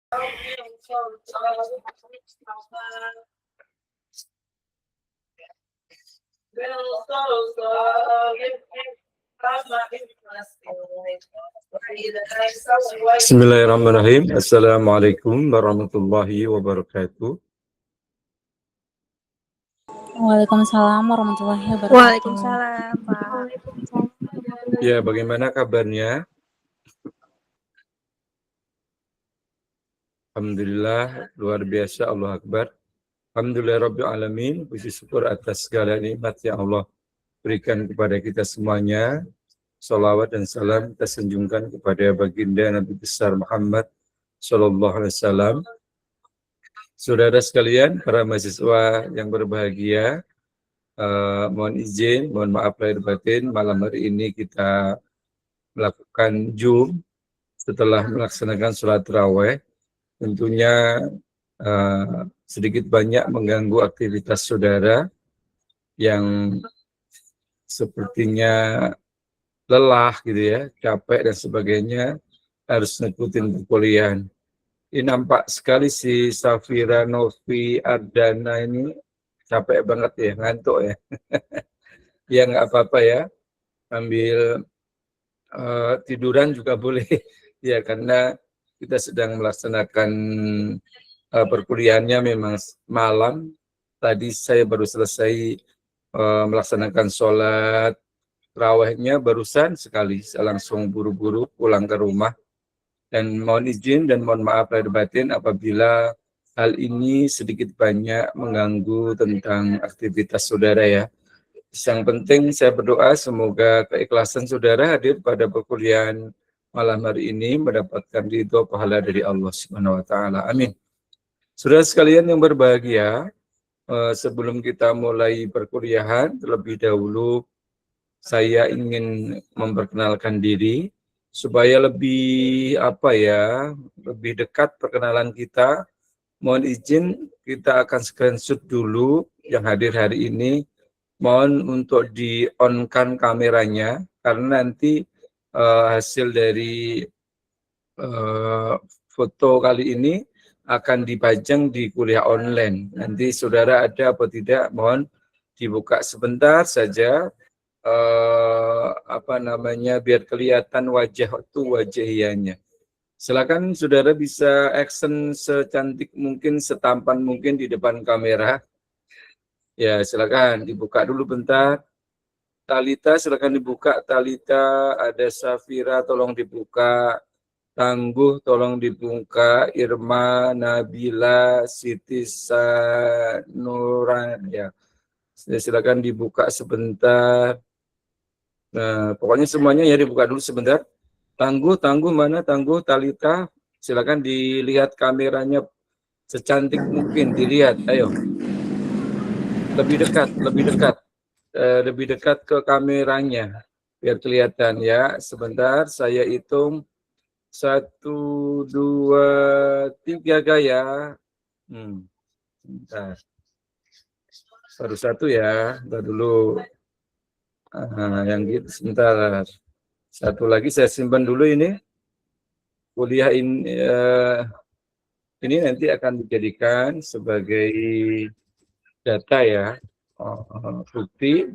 Bismillahirrahmanirrahim. Assalamualaikum warahmatullahi wabarakatuh. Waalaikumsalam warahmatullahi wabarakatuh. Waalaikumsalam, Pak. Ya, bagaimana kabarnya? Alhamdulillah, luar biasa, Allah Akbar. Alhamdulillahirabbil alamin. Puji syukur atas segala nikmat yang Allah berikan kepada kita semuanya. Salawat dan salam kita sanjungkan kepada baginda Nabi besar Muhammad sallallahu alaihi wasallam. Saudara sekalian, para mahasiswa yang berbahagia, mohon izin, mohon maaf lahir batin, malam hari ini kita melakukan Zoom setelah melaksanakan sholat tarawih. Tentunya sedikit banyak mengganggu aktivitas saudara yang sepertinya lelah gitu ya, capek dan sebagainya, harus ngikutin perkuliahan. Ini nampak sekali si Safira, Novi, Ardana ini capek banget ya, ngantuk ya. Ya nggak apa-apa ya, ambil tiduran juga boleh. Ya karena kita sedang melaksanakan perkuliahannya memang malam. Tadi saya baru selesai melaksanakan sholat tarawihnya barusan sekali, saya langsung buru-buru pulang ke rumah. Dan mohon izin dan mohon maaf lahir batin apabila hal ini sedikit banyak mengganggu tentang aktivitas saudara ya. Yang penting saya berdoa semoga keikhlasan saudara hadir pada perkuliahan malam hari ini mendapatkan ridho pahala dari Allah Subhanahu wa taala. Amin. Saudara sekalian yang berbahagia, sebelum kita mulai perkuliahan terlebih dahulu saya ingin memperkenalkan diri supaya lebih lebih dekat perkenalan kita. Mohon izin kita akan screenshot dulu yang hadir hari ini. Mohon untuk di-on-kan kameranya karena nanti hasil dari foto kali ini akan dipajang di kuliah online. Nanti saudara ada atau tidak, mohon dibuka sebentar saja. Biar kelihatan wajahiyanya. Silakan saudara bisa action secantik mungkin, setampan mungkin di depan kamera. Ya, silakan dibuka dulu bentar. Talita silakan dibuka. Talita, ada Safira tolong dibuka. Tangguh tolong dibuka. Irma, Nabila, Siti Sanuran ya. Silakan dibuka sebentar. Nah, pokoknya semuanya ya dibuka dulu sebentar. Tangguh mana? Tangguh, Talita, silakan dilihat kameranya secantik mungkin dilihat. Ayo, lebih dekat ke kameranya biar kelihatan ya. Sebentar, saya hitung 1, 2, 3 gaya. Sebentar. Baru satu ya, bentar dulu. Yang gitu sebentar. Satu lagi saya simpan dulu ini. Kuliah ini nanti akan dijadikan sebagai data ya, bukti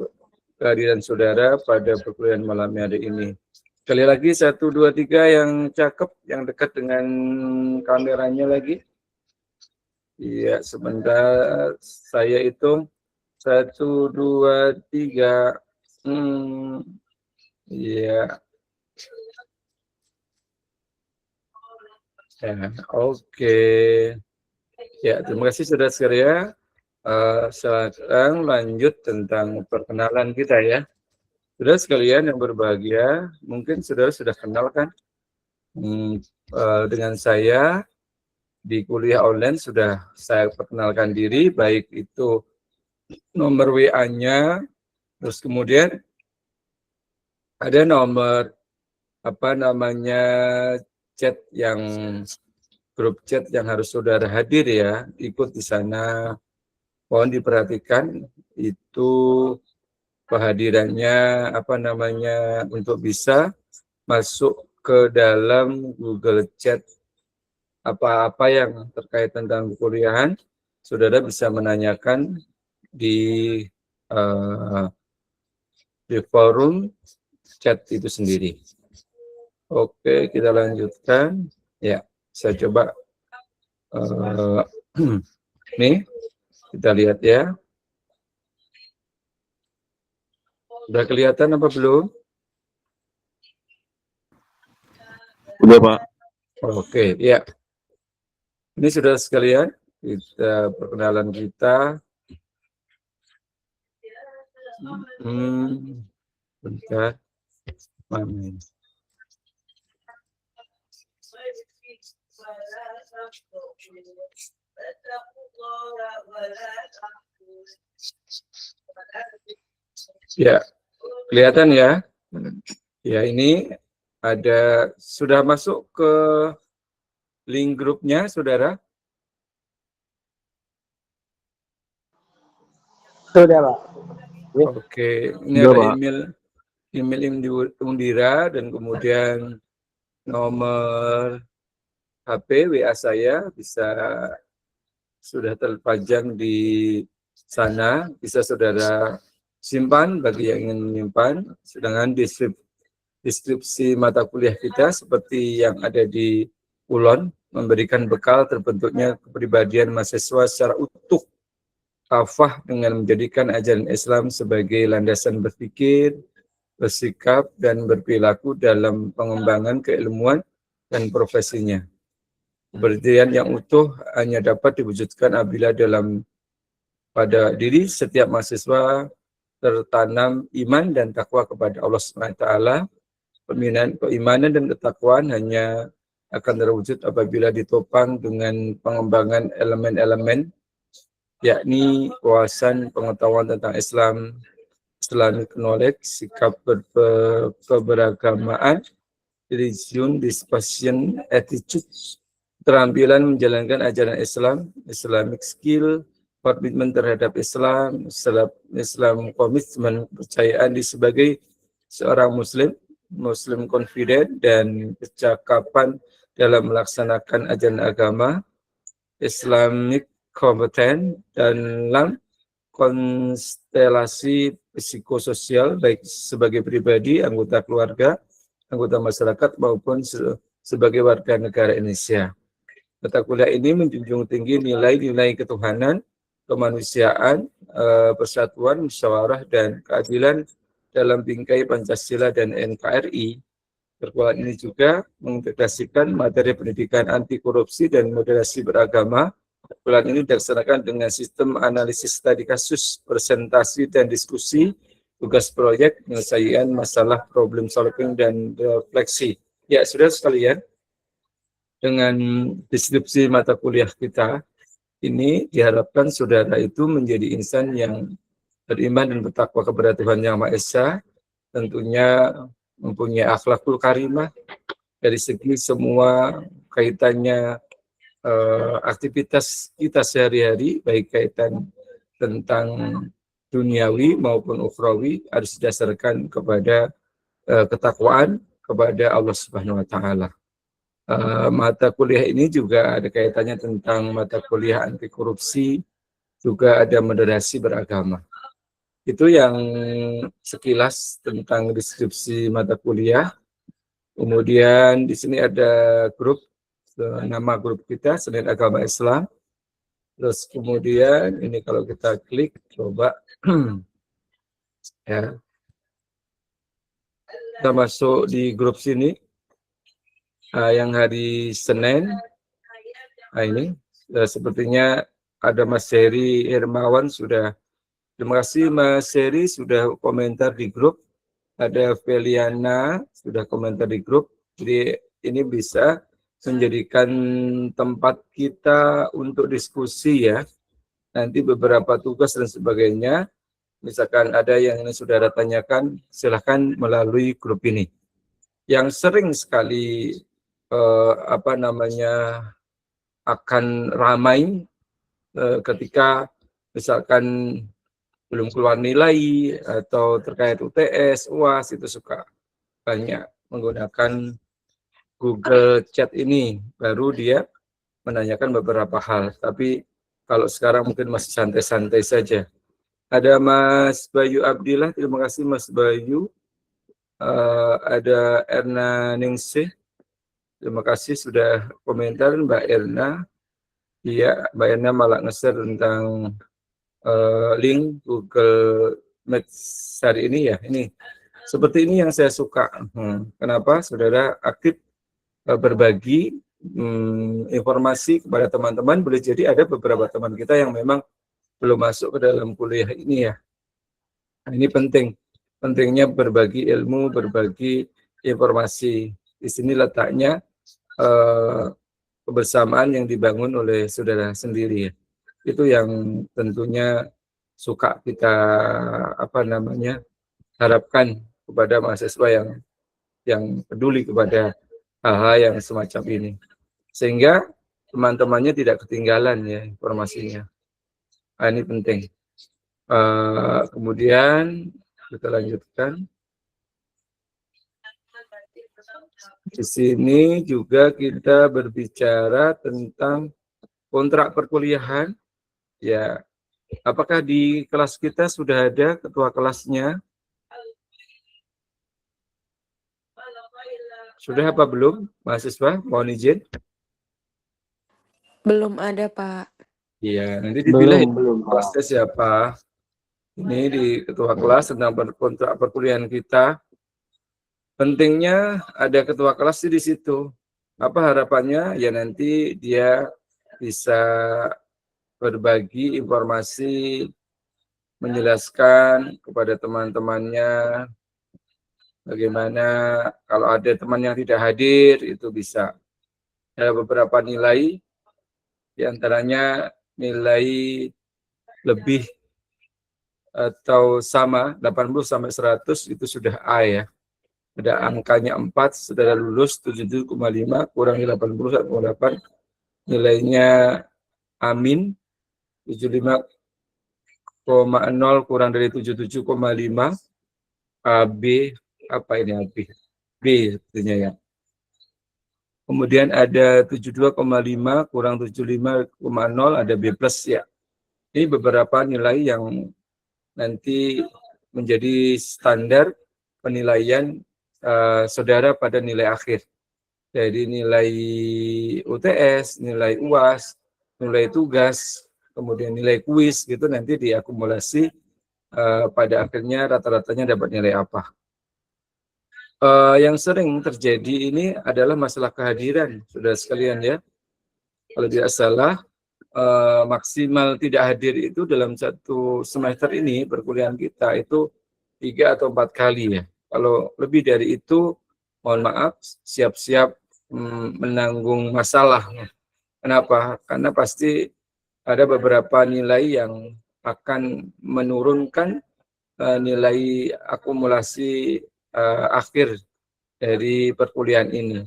kehadiran saudara pada perkuliahan malam hari ini. Sekali lagi 1, 2, 3 yang cakep, yang dekat dengan kameranya lagi. Iya, sebentar saya hitung 1, 2, 3. Iya. Ya, oke. Ya, terima kasih saudara sekalian. Sekarang lanjut tentang perkenalan kita ya. Saudara sekalian yang berbahagia, mungkin saudara sudah kenal kan dengan saya di kuliah online, sudah saya perkenalkan diri, baik itu nomor WA-nya, terus kemudian ada nomor chat yang grup chat yang harus saudara hadir ya, ikut di sana. Mohon diperhatikan itu kehadirannya untuk bisa masuk ke dalam Google Chat apa-apa yang terkait tentang kuliahan, saudara bisa menanyakan di forum chat itu sendiri. Oke, kita lanjutkan. Ya, saya coba nih, kita lihat ya. Sudah kelihatan apa belum? Udah, Pak. Oke, ya. Ini sudah sekalian, kita perkenalan kita. Bentar. Mana ini? Ya, kelihatan ya. Ya, ini ada sudah masuk ke link grupnya, saudara? Sudah, Pak. Oke, ini Sudah, ada Pak. email Undira dan kemudian nomor HP WA saya bisa sudah terpajang di sana, bisa saudara simpan bagi yang ingin menyimpan. Sedangkan deskripsi mata kuliah kita seperti yang ada di Ulon memberikan bekal terbentuknya kepribadian mahasiswa secara utuh, kafah dengan menjadikan ajaran Islam sebagai landasan berpikir, bersikap, dan berperilaku dalam pengembangan keilmuan dan profesinya. Kepribadian yang utuh hanya dapat diwujudkan apabila pada diri setiap mahasiswa tertanam iman dan takwa kepada Allah SWT. Keimanan dan ketakwaan hanya akan terwujud apabila ditopang dengan pengembangan elemen-elemen, yakni wawasan pengetahuan tentang Islam, Islamic knowledge, sikap keberagamaan, religion, disposition, attitude, keterampilan menjalankan ajaran Islam, Islamic skill, komitmen terhadap Islam, komitmen kepercayaan di sebagai seorang Muslim confident, dan kecakapan dalam melaksanakan ajaran agama, Islamic competent dalam konstelasi psikososial baik sebagai pribadi, anggota keluarga, anggota masyarakat maupun sebagai warga negara Indonesia. Mata kuliah ini menjunjung tinggi nilai-nilai ketuhanan, kemanusiaan, persatuan, musyawarah, dan keadilan dalam bingkai Pancasila dan NKRI. Perkuliahan ini juga mengintegrasikan materi pendidikan anti korupsi dan moderasi beragama. Perkuliahan ini dilaksanakan dengan sistem analisis studi kasus, presentasi dan diskusi, tugas proyek, penyelesaian masalah, problem solving, dan refleksi. Ya, saudara sekalian, dengan deskripsi mata kuliah kita ini diharapkan saudara itu menjadi insan yang beriman dan bertakwa kepada Tuhan Yang Maha Esa, tentunya mempunyai akhlakul karimah dari segi semua kaitannya aktivitas kita sehari-hari, baik kaitan tentang duniawi maupun ukhrawi, harus didasarkan kepada ketakwaan kepada Allah Subhanahu wa Ta'ala. Mata kuliah ini juga ada kaitannya tentang mata kuliah anti korupsi, juga ada moderasi beragama. Itu yang sekilas tentang deskripsi mata kuliah. Kemudian di sini ada grup, nama grup kita Senin Agama Islam. Terus kemudian ini kalau kita klik, coba ya, kita masuk di grup sini. Yang hari Senin, ini sepertinya ada Mas Heri Hermawan sudah. Terima kasih Mas Heri sudah komentar di grup. Ada Feliana sudah komentar di grup. Jadi ini bisa menjadikan tempat kita untuk diskusi ya. Nanti beberapa tugas dan sebagainya. Misalkan ada yang ini saudara tanyakan, silahkan melalui grup ini. Yang sering sekali akan ramai ketika misalkan belum keluar nilai atau terkait UTS, UAS, itu suka banyak menggunakan Google Chat ini, baru dia menanyakan beberapa hal. Tapi kalau sekarang mungkin masih santai-santai saja. Ada Mas Bayu Abdillah, terima kasih Mas Bayu. Ada Erna Ningsih, terima kasih sudah komentar Mbak Erna. Iya, Mbak Erna malah nge-share tentang link Google Meet hari ini ya. Ini seperti ini yang saya suka. Kenapa saudara aktif berbagi informasi kepada teman-teman? Boleh jadi ada beberapa teman kita yang memang belum masuk ke dalam kuliah ini ya. Nah, ini pentingnya berbagi ilmu, berbagi informasi. Di sini letaknya kebersamaan yang dibangun oleh saudara sendiri ya. Itu yang tentunya suka kita harapkan kepada mahasiswa yang peduli kepada hal-hal yang semacam ini, sehingga teman-temannya tidak ketinggalan ya informasinya. Ini penting. Kemudian kita lanjutkan. Di sini juga kita berbicara tentang kontrak perkuliahan. Ya, apakah di kelas kita sudah ada ketua kelasnya? Sudah apa belum, mahasiswa? Mohon izin. Belum ada, Pak. Iya, nanti dipilih kelasnya siapa. Ini di ketua kelas tentang kontrak perkuliahan kita. Pentingnya ada ketua kelas di situ. Apa harapannya? Ya nanti dia bisa berbagi informasi, menjelaskan kepada teman-temannya bagaimana kalau ada teman yang tidak hadir itu bisa. Ada beberapa nilai, diantaranya nilai lebih atau sama 80 sampai 100 itu sudah A ya. Ada angkanya 4, saudara lulus 77,5 kurangi 80,8, nilainya amin 75,0 kurang dari 77,5, AB, apa ini AB? B artinya ya. Kemudian ada 72,5 kurang 75,0 ada B plus ya. Ini beberapa nilai yang nanti menjadi standar penilaian saudara pada nilai akhir. Jadi nilai UTS, nilai UAS, nilai tugas, kemudian nilai kuis gitu nanti diakumulasi pada akhirnya rata-ratanya dapat nilai apa. Yang sering terjadi ini adalah masalah kehadiran, saudara sekalian ya. Kalau tidak salah, maksimal tidak hadir itu dalam satu semester ini perkuliahan kita itu 3 atau 4 kali ya. Kalau lebih dari itu, mohon maaf, siap-siap menanggung masalah. Kenapa? Karena pasti ada beberapa nilai yang akan menurunkan nilai akumulasi akhir dari perkuliahan ini.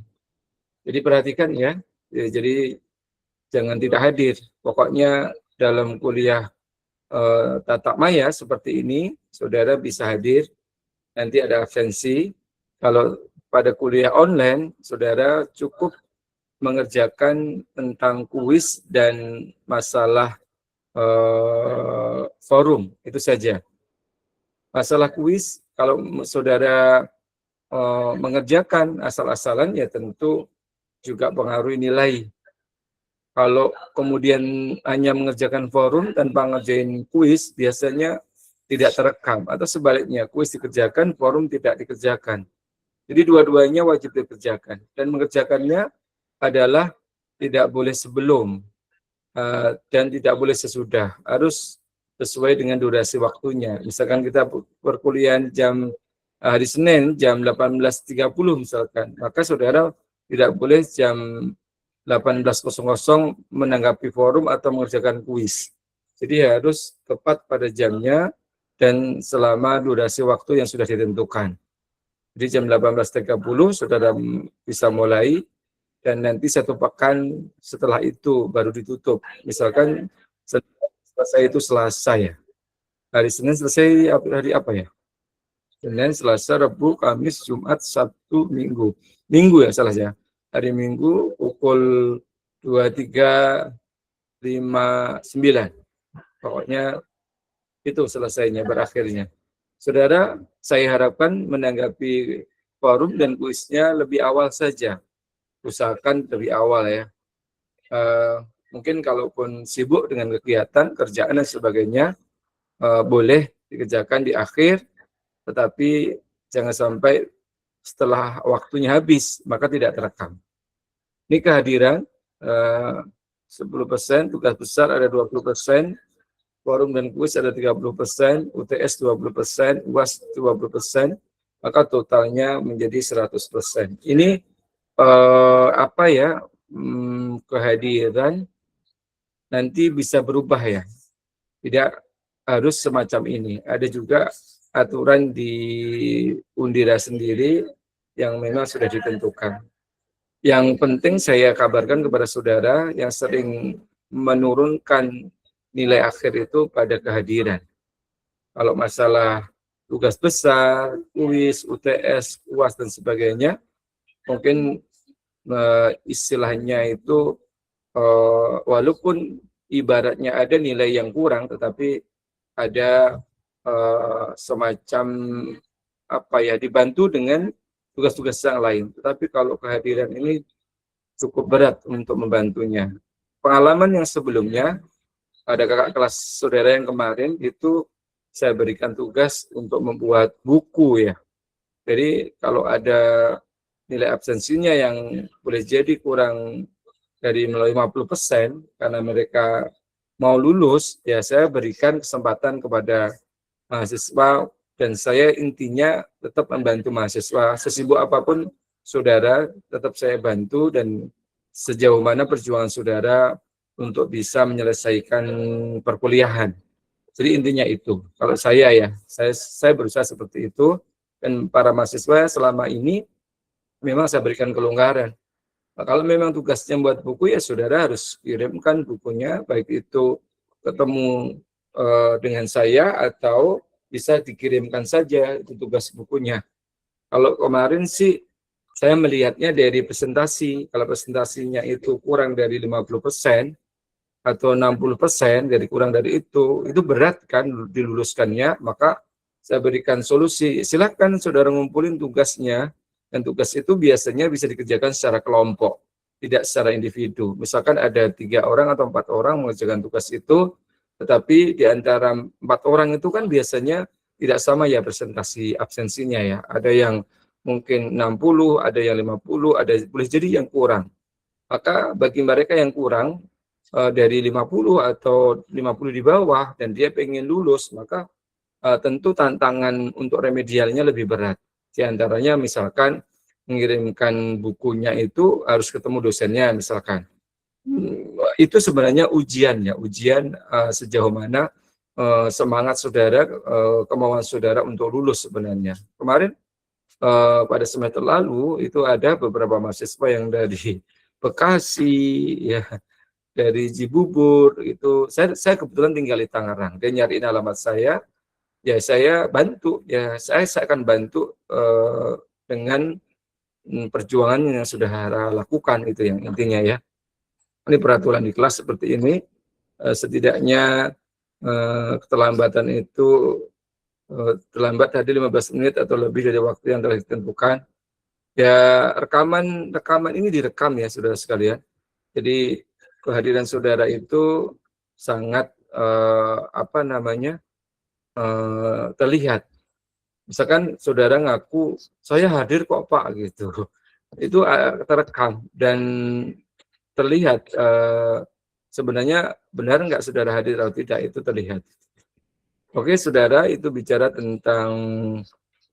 Jadi perhatikan ya, jadi jangan tidak hadir. Pokoknya dalam kuliah tatap maya seperti ini, saudara bisa hadir, nanti ada absensi. Kalau pada kuliah online, saudara cukup mengerjakan tentang kuis dan masalah forum, itu saja. Masalah kuis, kalau saudara mengerjakan asal-asalan, ya tentu juga pengaruhi nilai. Kalau kemudian hanya mengerjakan forum tanpa ngerjain kuis, biasanya tidak terekam. Atau sebaliknya, kuis dikerjakan, forum tidak dikerjakan. Jadi dua-duanya wajib dikerjakan. Dan mengerjakannya adalah tidak boleh sebelum dan tidak boleh sesudah. Harus sesuai dengan durasi waktunya. Misalkan kita perkuliahan hari Senin jam 18.30 misalkan, maka saudara tidak boleh jam 18.00 menanggapi forum atau mengerjakan kuis. Jadi harus tepat pada jamnya dan selama durasi waktu yang sudah ditentukan. Jadi jam 18.30 saudara bisa mulai dan nanti 1 pekan setelah itu baru ditutup. Misalkan selesai itu Selasa ya. Hari Senin selesai hari apa ya? Senin, Selasa, Rabu, Kamis, Jumat, Sabtu, Minggu. Minggu ya salah ya. Hari Minggu pukul 2359. Pokoknya itu selesainya, berakhirnya. Saudara, saya harapkan menanggapi forum dan kuisnya lebih awal saja. Usahakan lebih awal ya. Mungkin kalaupun sibuk dengan kegiatan, kerjaan dan sebagainya, boleh dikerjakan di akhir, tetapi jangan sampai setelah waktunya habis, maka tidak terekam. Ini kehadiran 10%, tugas besar ada 20%, forum dan kuis ada 30%, UTS 20%, UAS 20%, maka totalnya menjadi 100%. Ini kehadiran nanti bisa berubah ya. Tidak harus semacam ini. Ada juga aturan di Undira sendiri yang memang sudah ditentukan. Yang penting saya kabarkan kepada saudara yang sering menurunkan nilai akhir itu pada kehadiran. Kalau masalah tugas besar, kuis, UTS, UAS dan sebagainya, mungkin istilahnya itu walaupun ibaratnya ada nilai yang kurang, tetapi ada semacam dibantu dengan tugas-tugas yang lain. Tetapi kalau kehadiran ini cukup berat untuk membantunya. Pengalaman yang sebelumnya, ada kakak kelas saudara yang kemarin itu saya berikan tugas untuk membuat buku ya. Jadi kalau ada nilai absensinya yang boleh jadi kurang dari 50% karena mereka mau lulus, ya saya berikan kesempatan kepada mahasiswa dan saya intinya tetap membantu mahasiswa. Sesibuk apapun saudara, tetap saya bantu dan sejauh mana perjuangan saudara untuk bisa menyelesaikan perkuliahan. Jadi intinya itu. Kalau saya ya, saya berusaha seperti itu dan para mahasiswa selama ini memang saya berikan kelonggaran. Nah, kalau memang tugasnya buat buku ya saudara harus kirimkan bukunya, baik itu ketemu dengan saya atau bisa dikirimkan saja itu tugas bukunya. Kalau kemarin sih saya melihatnya dari presentasi, kalau presentasinya itu kurang dari 50% atau 60% dari kurang dari itu berat kan diluluskannya, maka saya berikan solusi, silakan saudara ngumpulin tugasnya, dan tugas itu biasanya bisa dikerjakan secara kelompok, tidak secara individu. Misalkan ada 3 orang atau 4 orang mengerjakan tugas itu, tetapi di antara 4 orang itu kan biasanya tidak sama ya presentasi absensinya ya. Ada yang mungkin 60, ada yang 50, ada boleh jadi yang kurang. Maka bagi mereka yang kurang dari 50 atau 50 di bawah dan dia pengen lulus, maka tentu tantangan untuk remedialnya lebih berat. Di antaranya misalkan mengirimkan bukunya itu harus ketemu dosennya misalkan. Itu sebenarnya ujian ya, ujian sejauh mana semangat saudara, kemauan saudara untuk lulus sebenarnya. Kemarin pada semester lalu itu ada beberapa mahasiswa yang dari Bekasi ya, dari Cibubur itu. Saya kebetulan tinggal di Tangerang. Dia nyariin alamat saya, ya saya bantu, ya saya akan bantu dengan perjuangan yang sudah lakukan itu yang intinya ya. Ini peraturan di kelas seperti ini, setidaknya keterlambatan itu terlambat tadi 15 menit atau lebih dari waktu yang telah ditentukan. Ya rekaman ini direkam ya saudara sekalian. Jadi kehadiran saudara itu sangat terlihat. Misalkan saudara ngaku saya hadir kok Pak gitu, itu terekam dan terlihat sebenarnya benar nggak saudara hadir atau tidak, itu terlihat. Oke saudara, itu bicara tentang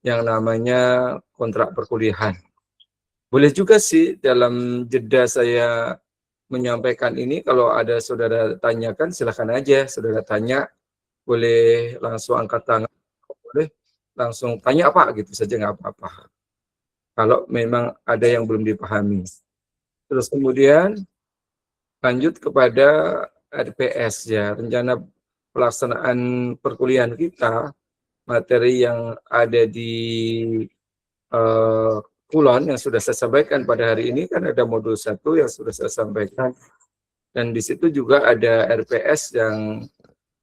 yang namanya kontrak perkuliahan. Boleh juga sih dalam jeda saya menyampaikan ini, kalau ada saudara tanyakan silahkan aja, saudara tanya, boleh langsung angkat tangan, boleh langsung tanya apa gitu saja, nggak apa-apa. Kalau memang ada yang belum dipahami. Terus kemudian lanjut kepada RPS ya, rencana pelaksanaan perkuliahan kita, materi yang ada di kulon yang sudah saya sampaikan pada hari ini kan ada modul 1 yang sudah saya sampaikan, dan di situ juga ada RPS yang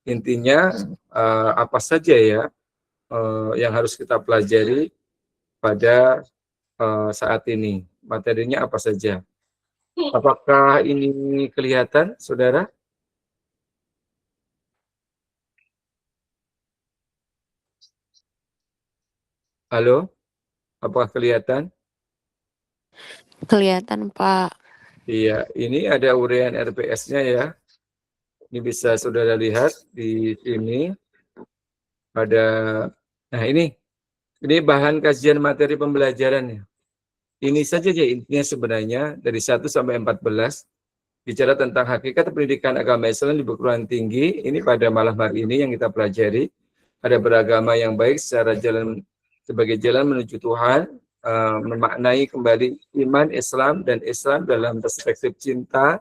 intinya apa saja ya yang harus kita pelajari pada saat ini. Materinya apa saja? Apakah ini kelihatan, saudara? Halo, apakah kelihatan? Kelihatan, Pak. Iya, ini ada uraian RPS-nya ya. Ini bisa saudara lihat di sini. Ada, nah ini bahan kajian materi pembelajarannya. Ini saja ya intinya sebenarnya dari 1 sampai 14 bicara tentang hakikat pendidikan agama Islam di perguruan tinggi. Ini pada malam hari ini yang kita pelajari. Ada beragama yang baik secara jalan sebagai jalan menuju Tuhan, memaknai kembali iman Islam dan Islam dalam perspektif cinta,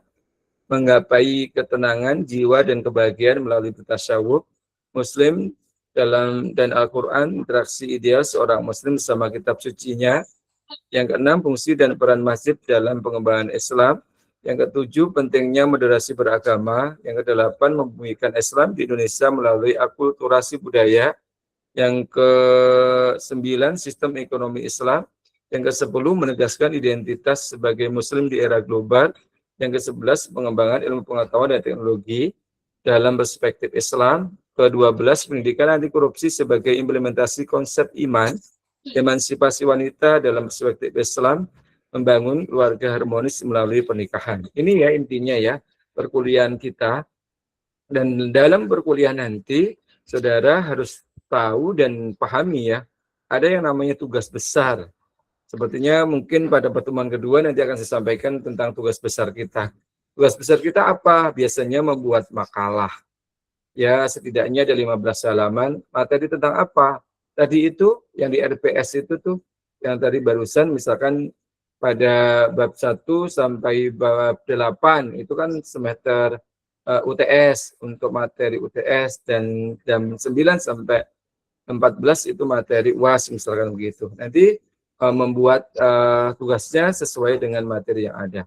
menggapai ketenangan jiwa dan kebahagiaan melalui tasawuf, Muslim dalam dan Al-Quran, interaksi ideal seorang Muslim bersama kitab sucinya. Yang keenam, fungsi dan peran masjid dalam pengembangan Islam. Yang ketujuh, pentingnya moderasi beragama. Yang kedelapan, membumikan Islam di Indonesia melalui akulturasi budaya. Yang ke-9, sistem ekonomi Islam. Yang ke-10, menegaskan identitas sebagai Muslim di era global. Yang ke-11, pengembangan ilmu pengetahuan dan teknologi dalam perspektif Islam. Ke-12, pendidikan anti korupsi sebagai implementasi konsep iman, emansipasi wanita dalam perspektif Islam, membangun keluarga harmonis melalui pernikahan. Ini ya intinya ya perkuliahan kita. Dan dalam perkuliahan nanti, saudara harus tahu dan pahami ya, ada yang namanya tugas besar. Sepertinya mungkin pada pertemuan kedua nanti akan saya sampaikan tentang tugas besar kita. Tugas besar kita apa? Biasanya membuat makalah. Ya, setidaknya ada 15 halaman. Materi tentang apa? Tadi itu, yang di RPS itu tuh, yang tadi barusan, misalkan pada bab 1 sampai bab 8, itu kan semester UTS, untuk materi UTS, dan jam 9 sampai 14 itu materi UAS, misalkan begitu. Nanti membuat tugasnya sesuai dengan materi yang ada.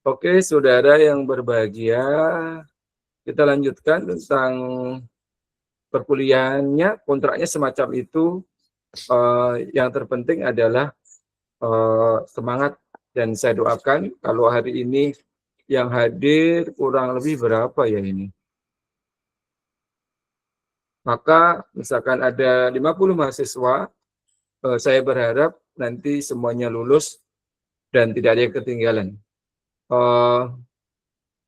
Oke, saudara yang berbahagia, kita lanjutkan tentang perkuliahannya, kontraknya semacam itu. Yang terpenting adalah semangat, dan saya doakan kalau hari ini yang hadir kurang lebih berapa ya ini. Maka misalkan ada 50 mahasiswa, saya berharap nanti semuanya lulus dan tidak ada yang ketinggalan.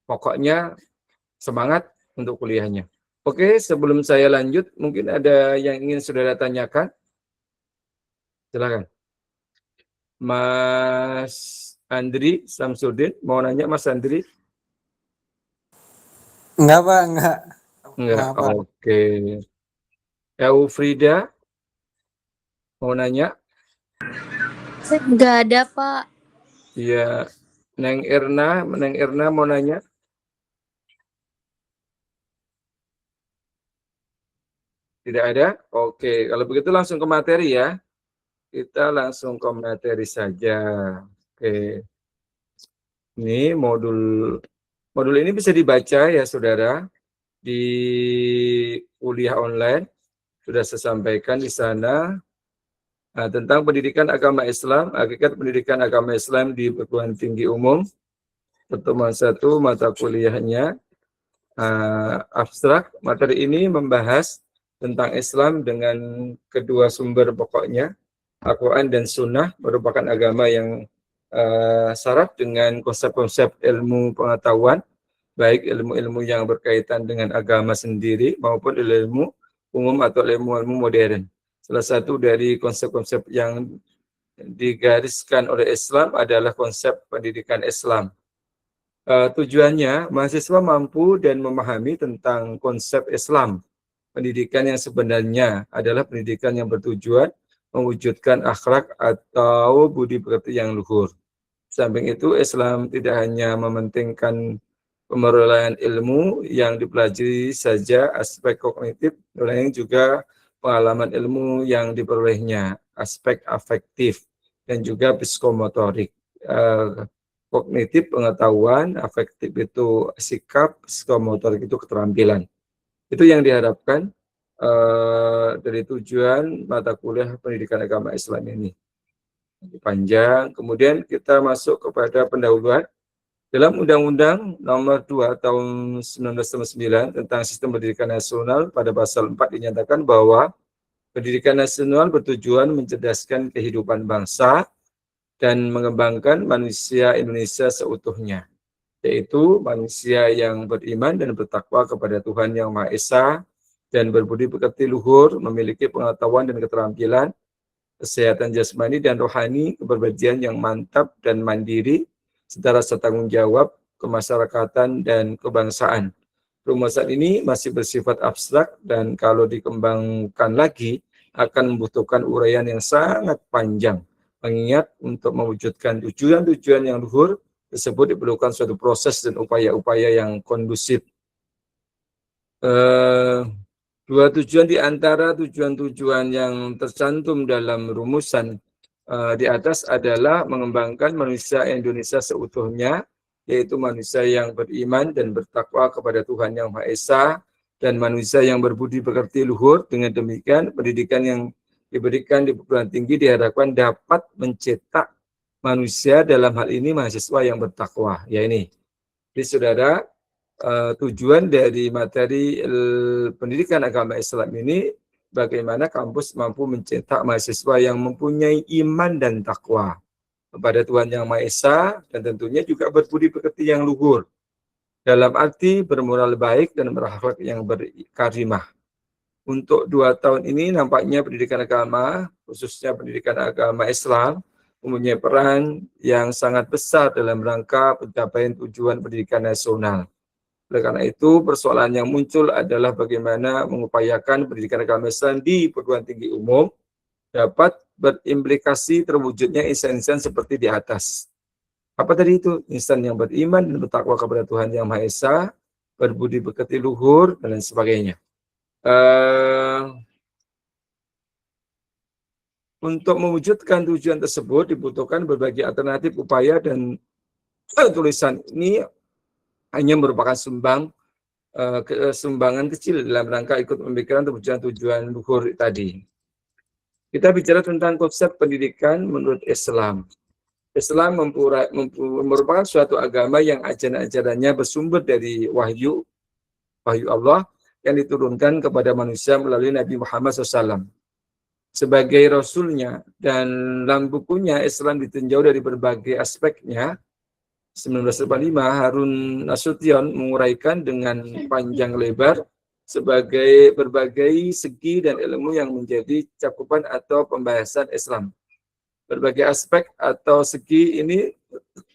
Pokoknya semangat untuk kuliahnya. Oke, sebelum saya lanjut, mungkin ada yang ingin saudara tanyakan? Silakan. Mas Andri Samsudin, mau nanya Mas Andri? Enggak, Pak, enggak. Enggak, Pak. oke. Eufrida, mau nanya? Nggak ada, Pak. Iya. Neng Erna mau nanya? Tidak ada? Oke, kalau begitu langsung ke materi ya. Kita langsung ke materi saja. Oke. Ini modul ini bisa dibaca ya saudara di kuliah online. Sudah saya sampaikan di sana tentang pendidikan agama Islam, hakikat pendidikan agama Islam di perguruan tinggi umum. Pertemuan 1 mata kuliahnya abstrak. Materi ini membahas tentang Islam dengan kedua sumber pokoknya, Al-Quran dan Sunnah, merupakan agama yang syarat dengan konsep-konsep ilmu pengetahuan, baik ilmu-ilmu yang berkaitan dengan agama sendiri maupun ilmu umum atau ilmu-ilmu modern. Salah satu dari konsep-konsep yang digariskan oleh Islam adalah konsep pendidikan Islam. Tujuannya, mahasiswa mampu dan memahami tentang konsep Islam. Pendidikan yang sebenarnya adalah pendidikan yang bertujuan mewujudkan akhlak atau budi pekerti yang luhur. Samping itu, Islam tidak hanya mementingkan pemerolehan ilmu yang dipelajari saja aspek kognitif, melainkan juga pengalaman ilmu yang diperolehnya, aspek afektif. dan juga psikomotorik. Kognitif pengetahuan, afektif itu sikap, psikomotorik itu keterampilan. Itu yang diharapkan dari tujuan mata kuliah pendidikan agama Islam ini. Panjang, kemudian kita masuk kepada pendahuluan. Dalam Undang-Undang Nomor 2 Tahun 1999 tentang Sistem Pendidikan Nasional pada pasal 4 dinyatakan bahwa pendidikan nasional bertujuan mencerdaskan kehidupan bangsa dan mengembangkan manusia Indonesia seutuhnya, yaitu manusia yang beriman dan bertakwa kepada Tuhan Yang Maha Esa dan berbudi pekerti luhur, memiliki pengetahuan dan keterampilan, kesehatan jasmani dan rohani, kepribadian yang mantap dan mandiri, secara setanggung jawab, kemasyarakatan, dan kebangsaan. Rumusan ini masih bersifat abstrak dan kalau dikembangkan lagi akan membutuhkan uraian yang sangat panjang. Mengingat untuk mewujudkan tujuan-tujuan yang luhur tersebut diperlukan suatu proses dan upaya-upaya yang kondusif. Dua tujuan di antara tujuan-tujuan yang tercantum dalam rumusan di atas adalah mengembangkan manusia Indonesia seutuhnya, yaitu manusia yang beriman dan bertakwa kepada Tuhan Yang Maha Esa dan manusia yang berbudi pekerti luhur. Dengan demikian, pendidikan yang diberikan di perguruan tinggi diharapkan dapat mencetak manusia, dalam hal ini mahasiswa yang bertakwa. Ya ini. Jadi saudara, tujuan dari materi pendidikan agama Islam ini bagaimana kampus mampu mencetak mahasiswa yang mempunyai iman dan takwa kepada Tuhan Yang Maha Esa dan tentunya juga berbudi pekerti yang luhur, dalam arti bermoral baik dan berakhlak yang berkarimah. Untuk 2 tahun ini nampaknya pendidikan agama, khususnya pendidikan agama Islam, mempunyai peran yang sangat besar dalam rangka pencapaian tujuan pendidikan nasional. Oleh karena itu, persoalan yang muncul adalah bagaimana mengupayakan pendidikan agama Islam di perguruan tinggi umum dapat berimplikasi terwujudnya insan-insan seperti di atas. Apa tadi itu? Insan yang beriman dan bertakwa kepada Tuhan Yang Maha Esa, berbudi pekerti luhur, dan lain sebagainya. Untuk mewujudkan tujuan tersebut dibutuhkan berbagai alternatif upaya, dan tulisan ini hanya merupakan sumbangan kecil dalam rangka ikut memikirkan tujuan-tujuan luhur tadi. Kita bicara tentang konsep pendidikan menurut Islam. Islam merupakan suatu agama yang ajaran-ajarannya bersumber dari wahyu Allah yang diturunkan kepada manusia melalui Nabi Muhammad SAW sebagai Rasulnya, dan dalam bukunya Islam ditinjau dari berbagai aspeknya. 1945 Harun Nasution menguraikan dengan panjang lebar sebagai berbagai segi dan ilmu yang menjadi cakupan atau pembahasan Islam. Berbagai aspek atau segi ini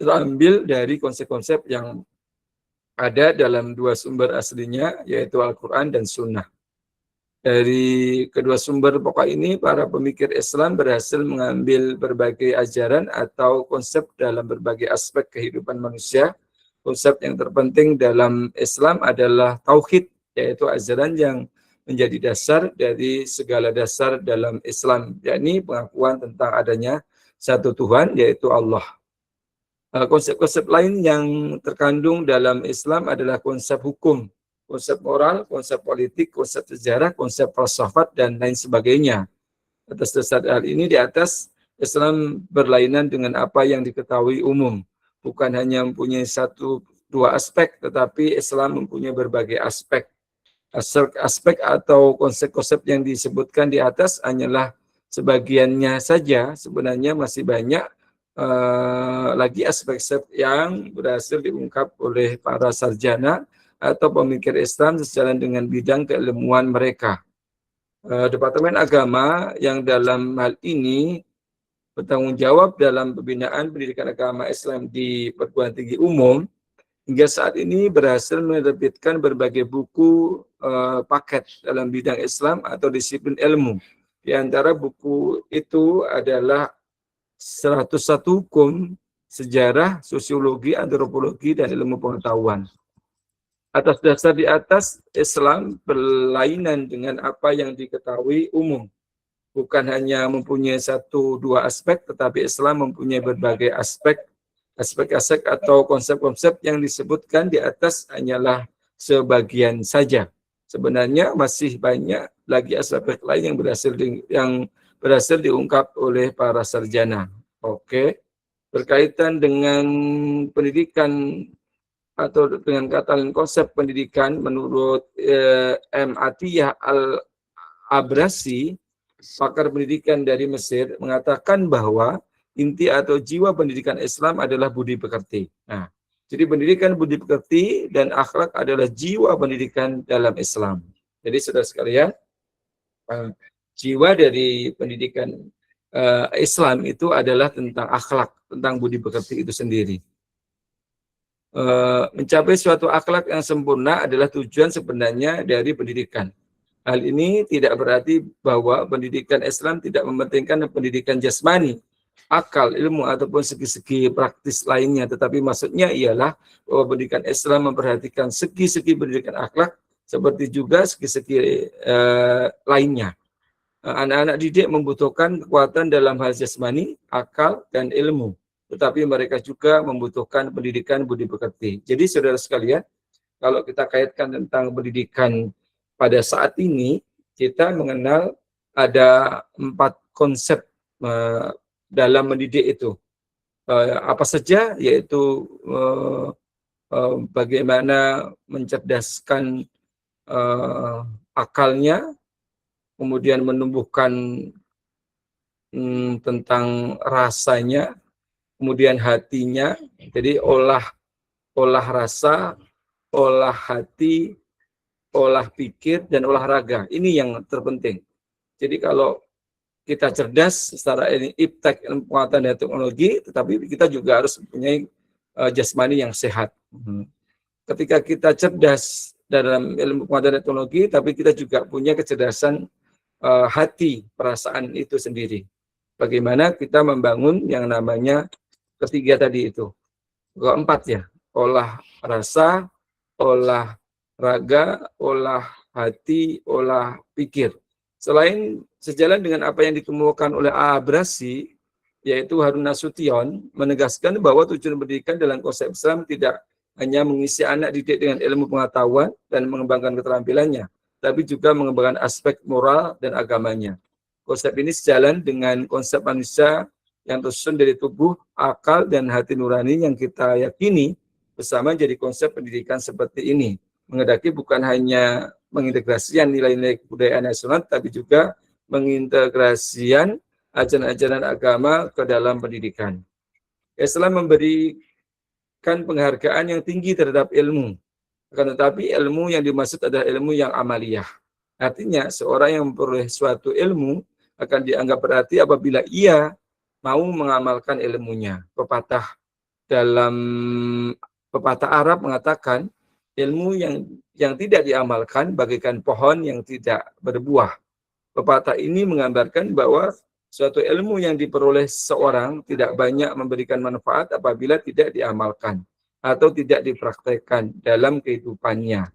terambil dari konsep-konsep yang ada dalam 2 sumber aslinya, yaitu Al-Quran dan Sunnah. Dari kedua sumber pokok ini, para pemikir Islam berhasil mengambil berbagai ajaran atau konsep dalam berbagai aspek kehidupan manusia. Konsep yang terpenting dalam Islam adalah tauhid, yaitu ajaran yang menjadi dasar dari segala dasar dalam Islam, yakni pengakuan tentang adanya satu Tuhan, yaitu Allah. Konsep-konsep lain yang terkandung dalam Islam adalah konsep hukum, konsep moral, konsep politik, konsep sejarah, konsep falsafat, dan lain sebagainya. Atas dasar hal ini di atas, Islam berlainan dengan apa yang diketahui umum. Bukan hanya mempunyai 1-2 aspek, tetapi Islam mempunyai berbagai aspek. Aspek atau konsep-konsep yang disebutkan di atas hanyalah sebagiannya saja. Sebenarnya masih banyak lagi aspek-aspek yang berhasil diungkap oleh para sarjana atau pemikir Islam sejalan dengan bidang keilmuan mereka. Departemen Agama yang dalam hal ini bertanggung jawab dalam pembinaan pendidikan agama Islam di perguruan tinggi umum, hingga saat ini berhasil menerbitkan berbagai buku paket dalam bidang Islam atau disiplin ilmu. Di antara buku itu adalah 101 hukum, sejarah, sosiologi, antropologi, dan ilmu pengetahuan. Atas dasar di atas, Islam berlainan dengan apa yang diketahui umum. bukan hanya mempunyai satu dua aspek, tetapi Islam mempunyai berbagai aspek atau konsep-konsep yang disebutkan di atas hanyalah sebagian saja. Sebenarnya masih banyak lagi aspek lain yang berhasil diungkap oleh para sarjana. Oke. Berkaitan dengan pendidikan atau dengan kata lain konsep pendidikan menurut M. Atiyah Al-Abrasi, pakar pendidikan dari Mesir, mengatakan bahwa inti atau jiwa pendidikan Islam adalah budi pekerti. Nah, jadi pendidikan budi pekerti dan akhlak adalah jiwa pendidikan dalam Islam. Jadi saudara sekalian, jiwa dari pendidikan Islam itu adalah tentang akhlak, tentang budi pekerti itu sendiri. Mencapai suatu akhlak yang sempurna adalah tujuan sebenarnya dari pendidikan. Hal ini tidak berarti bahwa pendidikan Islam tidak mementingkan pendidikan jasmani, akal, ilmu, ataupun segi-segi praktis lainnya. Tetapi maksudnya ialah bahwa pendidikan Islam memperhatikan segi-segi pendidikan akhlak, seperti juga segi-segi lainnya. Anak-anak didik membutuhkan kekuatan dalam hal jasmani, akal, dan ilmu. Tetapi mereka juga membutuhkan pendidikan budi pekerti. Jadi saudara sekalian, kalau kita kaitkan tentang pendidikan pada saat ini, kita mengenal ada 4 konsep dalam mendidik itu. Apa saja? Yaitu bagaimana mencerdaskan akalnya, kemudian menumbuhkan tentang rasanya, kemudian hatinya. Jadi olah rasa, olah hati, olah pikir, dan olahraga. Ini yang terpenting. Jadi kalau kita cerdas secara iptek, ilmu pengetahuan dan teknologi, tetapi kita juga harus mempunyai jasmani yang sehat. Ketika kita cerdas dalam ilmu pengetahuan dan teknologi, tapi kita juga punya kecerdasan hati, perasaan itu sendiri. Bagaimana kita membangun yang namanya ketiga tadi itu. Keempat ya, olah rasa, olah raga, olah hati, olah pikir. Selain sejalan dengan apa yang dikemukakan oleh Abrasi, yaitu Harun Nasution, menegaskan bahwa tujuan pendidikan dalam konsep Islam tidak hanya mengisi anak didik dengan ilmu pengetahuan dan mengembangkan keterampilannya, tapi juga mengembangkan aspek moral dan agamanya. Konsep ini sejalan dengan konsep manusia yang tersusun dari tubuh, akal, dan hati nurani yang kita yakini bersama jadi konsep pendidikan seperti ini. Menghendaki bukan hanya mengintegrasikan nilai-nilai kebudayaan nasional, tapi juga mengintegrasikan ajaran-ajaran agama ke dalam pendidikan. Islam memberikan penghargaan yang tinggi terhadap ilmu. Akan tetapi ilmu yang dimaksud adalah ilmu yang amaliyah. Artinya seorang yang memperoleh suatu ilmu akan dianggap berarti apabila ia mau mengamalkan ilmunya. Pepatah Arab mengatakan ilmu yang tidak diamalkan bagaikan pohon yang tidak berbuah. Pepatah ini menggambarkan bahwa suatu ilmu yang diperoleh seorang tidak banyak memberikan manfaat apabila tidak diamalkan atau tidak dipraktekkan dalam kehidupannya.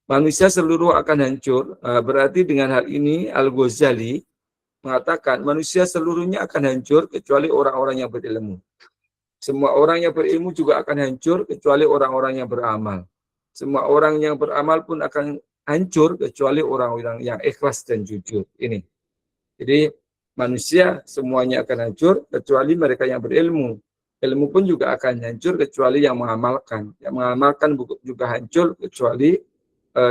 Manusia seluruh akan hancur, berarti dengan hal ini Al-Ghazali mengatakan manusia seluruhnya akan hancur kecuali orang-orang yang berilmu. Semua orang yang berilmu juga akan hancur kecuali orang-orang yang beramal. Semua orang yang beramal pun akan hancur kecuali orang-orang yang ikhlas dan jujur. Ini. Jadi manusia semuanya akan hancur kecuali mereka yang berilmu. Ilmu pun juga akan hancur kecuali yang mengamalkan. Yang mengamalkan juga hancur kecuali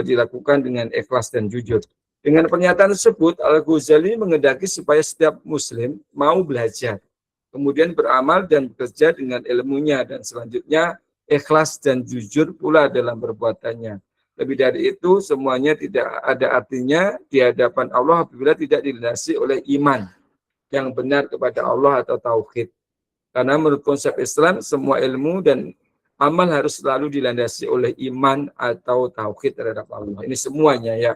dilakukan dengan ikhlas dan jujur. Dengan pernyataan tersebut, Al-Ghazali menghendaki supaya setiap muslim mau belajar, kemudian beramal dan bekerja dengan ilmunya, dan selanjutnya ikhlas dan jujur pula dalam perbuatannya. Lebih dari itu, semuanya tidak ada artinya di hadapan Allah apabila tidak dilandasi oleh iman yang benar kepada Allah atau tauhid. Karena menurut konsep Islam, semua ilmu dan amal harus selalu dilandasi oleh iman atau tauhid terhadap Allah. Ini semuanya ya.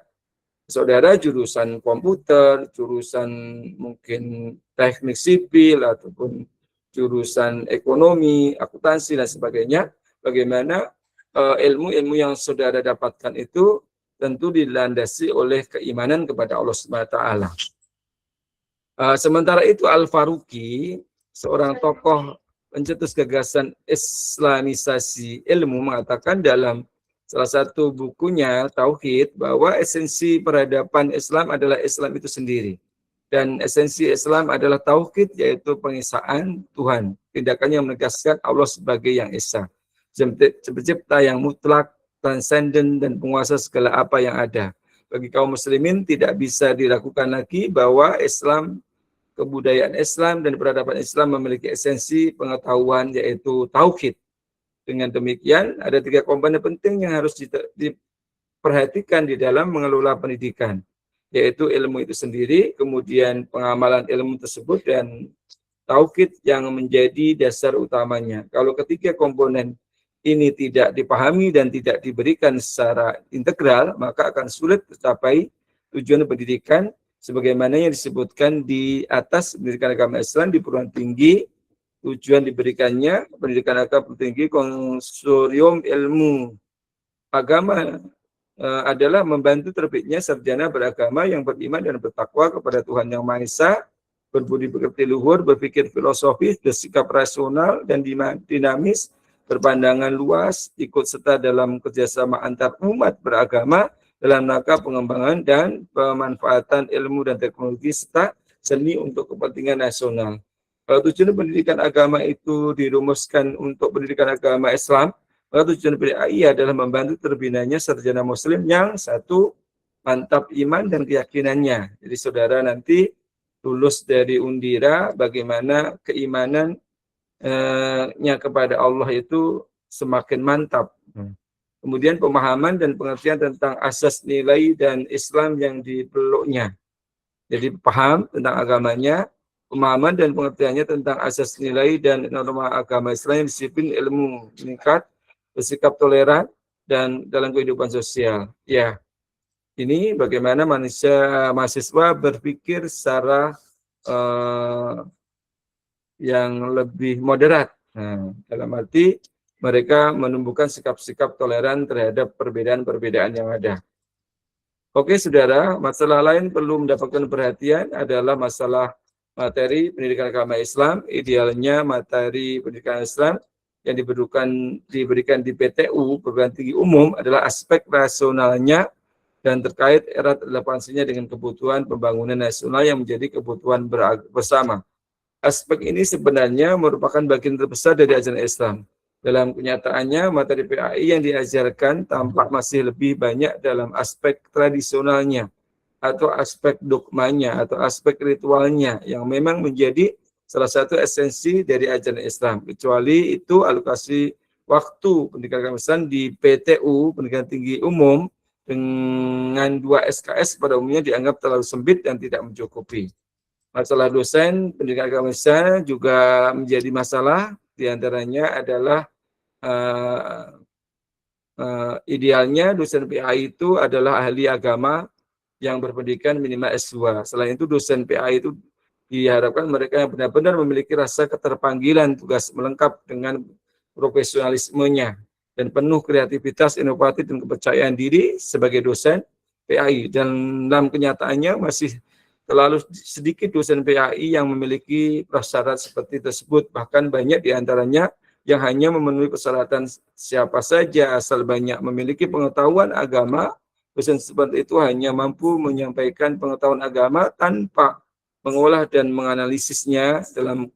Saudara jurusan komputer, jurusan mungkin teknik sipil, ataupun jurusan ekonomi, akuntansi, dan sebagainya, bagaimana ilmu-ilmu yang saudara dapatkan itu tentu dilandasi oleh keimanan kepada Allah Subhanahu wa Ta'ala. Sementara itu Al-Faruqi, seorang tokoh pencetus gagasan Islamisasi ilmu, mengatakan dalam salah satu bukunya Tauhid bahwa esensi peradaban Islam adalah Islam itu sendiri. Dan esensi Islam adalah Tauhid, yaitu pengesaan Tuhan. Tindakannya menegaskan Allah sebagai yang esa, pencipta yang mutlak, transenden, dan penguasa segala apa yang ada. Bagi kaum muslimin tidak bisa diragukan lagi bahwa kebudayaan Islam dan peradaban Islam memiliki esensi pengetahuan, yaitu tauhid. Dengan demikian, ada 3 komponen penting yang harus diperhatikan di dalam mengelola pendidikan, yaitu ilmu itu sendiri, kemudian pengamalan ilmu tersebut, dan tauhid yang menjadi dasar utamanya. Kalau ketiga komponen ini tidak dipahami dan tidak diberikan secara integral, maka akan sulit tercapai tujuan pendidikan sebagaimana yang disebutkan di atas. Pendidikan agama Islam di perguruan tinggi, tujuan diberikannya pendidikan agama tinggi konsorium ilmu agama adalah membantu terbitnya sarjana beragama yang beriman dan bertakwa kepada Tuhan Yang Maha Esa, berbudi pekerti luhur, berpikir filosofis, bersikap rasional dan dinamis, berpandangan luas, ikut serta dalam kerjasama antar umat beragama dalam rangka pengembangan dan pemanfaatan ilmu dan teknologi serta seni untuk kepentingan nasional. Kalau tujuan pendidikan agama itu dirumuskan untuk pendidikan agama Islam, maka tujuan PDAI adalah membantu terbinanya sarjana muslim yang satu, mantap iman dan keyakinannya. Jadi saudara nanti lulus dari Undira, bagaimana keimanannya kepada Allah itu semakin mantap. Kemudian pemahaman dan pengertian tentang asas nilai dan Islam yang dipeluknya. Jadi paham tentang agamanya, pemahaman dan pengertiannya tentang asas nilai dan norma agama Islam, disiplin ilmu meningkat, bersikap toleran, dan dalam kehidupan sosial. Ya, ini bagaimana mahasiswa berpikir secara yang lebih moderat. Nah, dalam arti mereka menumbuhkan sikap-sikap toleran terhadap perbedaan-perbedaan yang ada. Oke, saudara, masalah lain perlu mendapatkan perhatian adalah masalah materi pendidikan agama Islam. Idealnya materi pendidikan Islam yang diberikan di PTU, perguruan tinggi umum, adalah aspek rasionalnya dan terkait erat relevansinya dengan kebutuhan pembangunan nasional yang menjadi kebutuhan bersama. Aspek ini sebenarnya merupakan bagian terbesar dari ajaran Islam. Dalam kenyataannya, materi PAI yang diajarkan tampak masih lebih banyak dalam aspek tradisionalnya, atau aspek dogmanya, atau aspek ritualnya, yang memang menjadi salah satu esensi dari ajaran Islam. Kecuali itu alokasi waktu pendidikan agama Islam di PTU, pendidikan tinggi umum, dengan 2 SKS pada umumnya dianggap terlalu sempit dan tidak mencukupi. Masalah dosen pendidikan agama Islam juga menjadi masalah. Di antaranya adalah idealnya dosen PAI itu adalah ahli agama yang berpendidikan minimal S2. Selain itu dosen PAI itu diharapkan mereka yang benar-benar memiliki rasa keterpanggilan tugas melengkap dengan profesionalismenya dan penuh kreativitas, inovatif, dan kepercayaan diri sebagai dosen PAI. Dan dalam kenyataannya masih terlalu sedikit dosen PAI yang memiliki prasyarat seperti tersebut. Bahkan banyak diantaranya yang hanya memenuhi persyaratan siapa saja asal banyak memiliki pengetahuan agama. Dosen seperti itu hanya mampu menyampaikan pengetahuan agama tanpa mengolah dan menganalisisnya dalam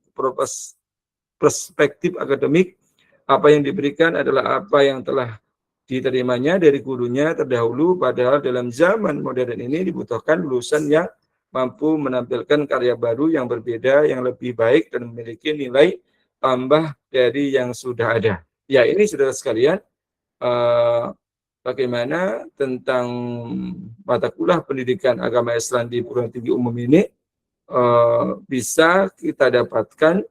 perspektif akademik. Apa yang diberikan adalah apa yang telah diterimanya dari gurunya terdahulu, padahal dalam zaman modern ini dibutuhkan lulusan yang mampu menampilkan karya baru yang berbeda, yang lebih baik, dan memiliki nilai tambah dari yang sudah ada. Ya, ini saudara sekalian, bagaimana tentang mata kuliah pendidikan agama Islam di perguruan tinggi umum ini bisa kita dapatkan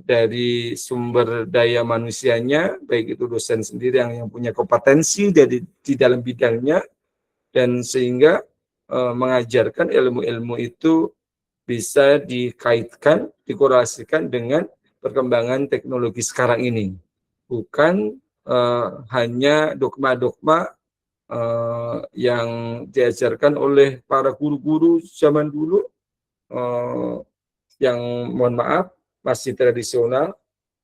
dari sumber daya manusianya, baik itu dosen sendiri yang punya kompetensi di dalam bidangnya, dan sehingga mengajarkan ilmu-ilmu itu bisa dikaitkan, dikorelasikan dengan perkembangan teknologi sekarang ini. Bukan hanya dogma-dogma yang diajarkan oleh para guru-guru zaman dulu, yang mohon maaf masih tradisional.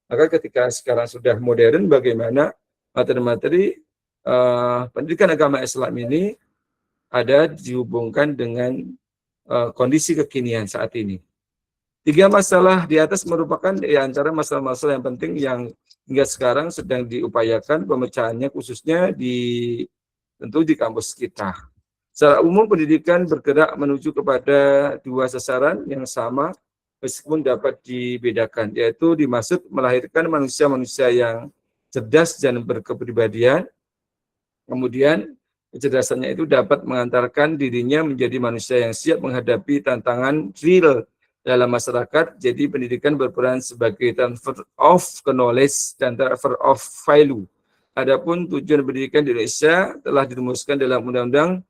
Maka ketika sekarang sudah modern, bagaimana materi-materi pendidikan agama Islam ini ada dihubungkan dengan kondisi kekinian saat ini. 3 masalah di atas merupakan di antara masalah-masalah yang penting yang hingga sekarang sedang diupayakan pemecahannya, khususnya tentu di kampus kita. Secara umum pendidikan bergerak menuju kepada 2 sasaran yang sama meskipun dapat dibedakan, yaitu dimaksud melahirkan manusia-manusia yang cerdas dan berkepribadian. Kemudian kecerdasannya itu dapat mengantarkan dirinya menjadi manusia yang siap menghadapi tantangan real dalam masyarakat. Jadi pendidikan berperan sebagai transfer of knowledge dan transfer of value. Adapun tujuan pendidikan di Indonesia telah dirumuskan dalam Undang-Undang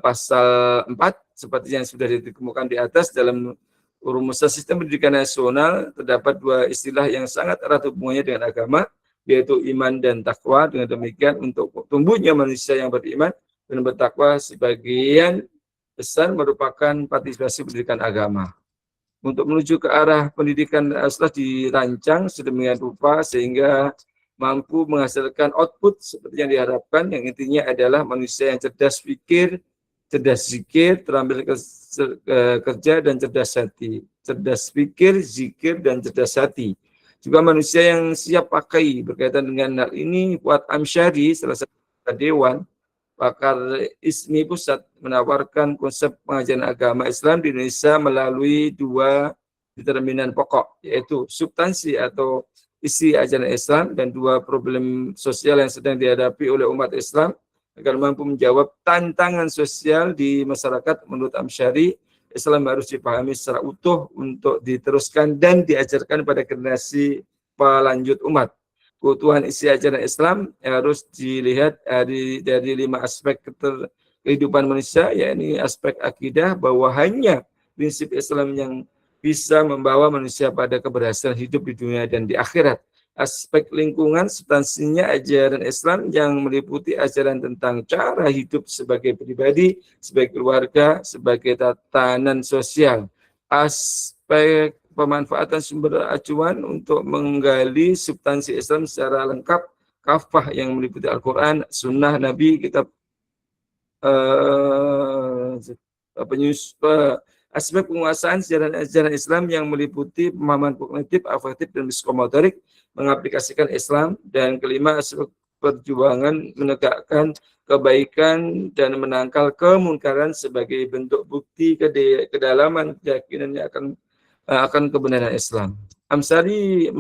pasal 4 seperti yang sudah ditemukan di atas. Dalam rumusan sistem pendidikan nasional terdapat 2 istilah yang sangat erat hubungannya dengan agama, yaitu iman dan takwa. Dengan demikian untuk tumbuhnya manusia yang beriman dan bertakwa sebagian besar merupakan partisipasi pendidikan agama. Untuk menuju ke arah pendidikan setelah dirancang sedemikian rupa sehingga mampu menghasilkan output seperti yang diharapkan, yang intinya adalah manusia yang cerdas pikir, cerdas zikir, terampil kerja, dan cerdas hati. Cerdas pikir, zikir, dan cerdas hati. Juga manusia yang siap pakai. Berkaitan dengan hal ini, Fuad Amsyari, salah satu dewan pakar ISMI Pusat, menawarkan konsep pengajaran agama Islam di Indonesia melalui 2 determinan pokok, yaitu substansi atau isi ajaran Islam dan 2 problem sosial yang sedang dihadapi oleh umat Islam agar mampu menjawab tantangan sosial di masyarakat. Menurut Amsyari, Islam harus dipahami secara utuh untuk diteruskan dan diajarkan pada generasi pelanjut umat. Keutuhan isi ajaran Islam harus dilihat dari 5 aspek kehidupan manusia, yakni aspek akidah, bahwa hanya prinsip Islam yang bisa membawa manusia pada keberhasilan hidup di dunia dan di akhirat. Aspek lingkungan, substansinya ajaran Islam yang meliputi ajaran tentang cara hidup sebagai pribadi, sebagai keluarga, sebagai tatanan sosial. Aspek pemanfaatan sumber acuan untuk menggali substansi Islam secara lengkap, kafah yang meliputi Al-Quran, Sunnah Nabi, kitab aspek penguasaan ajaran Islam yang meliputi pemahaman kognitif, afektif, dan psikomotorik, mengaplikasikan Islam. Dan kelima, aspek perjuangan menegakkan kebaikan dan menangkal kemungkaran sebagai bentuk bukti kedalaman keyakinannya akan kebenaran Islam. Amsyari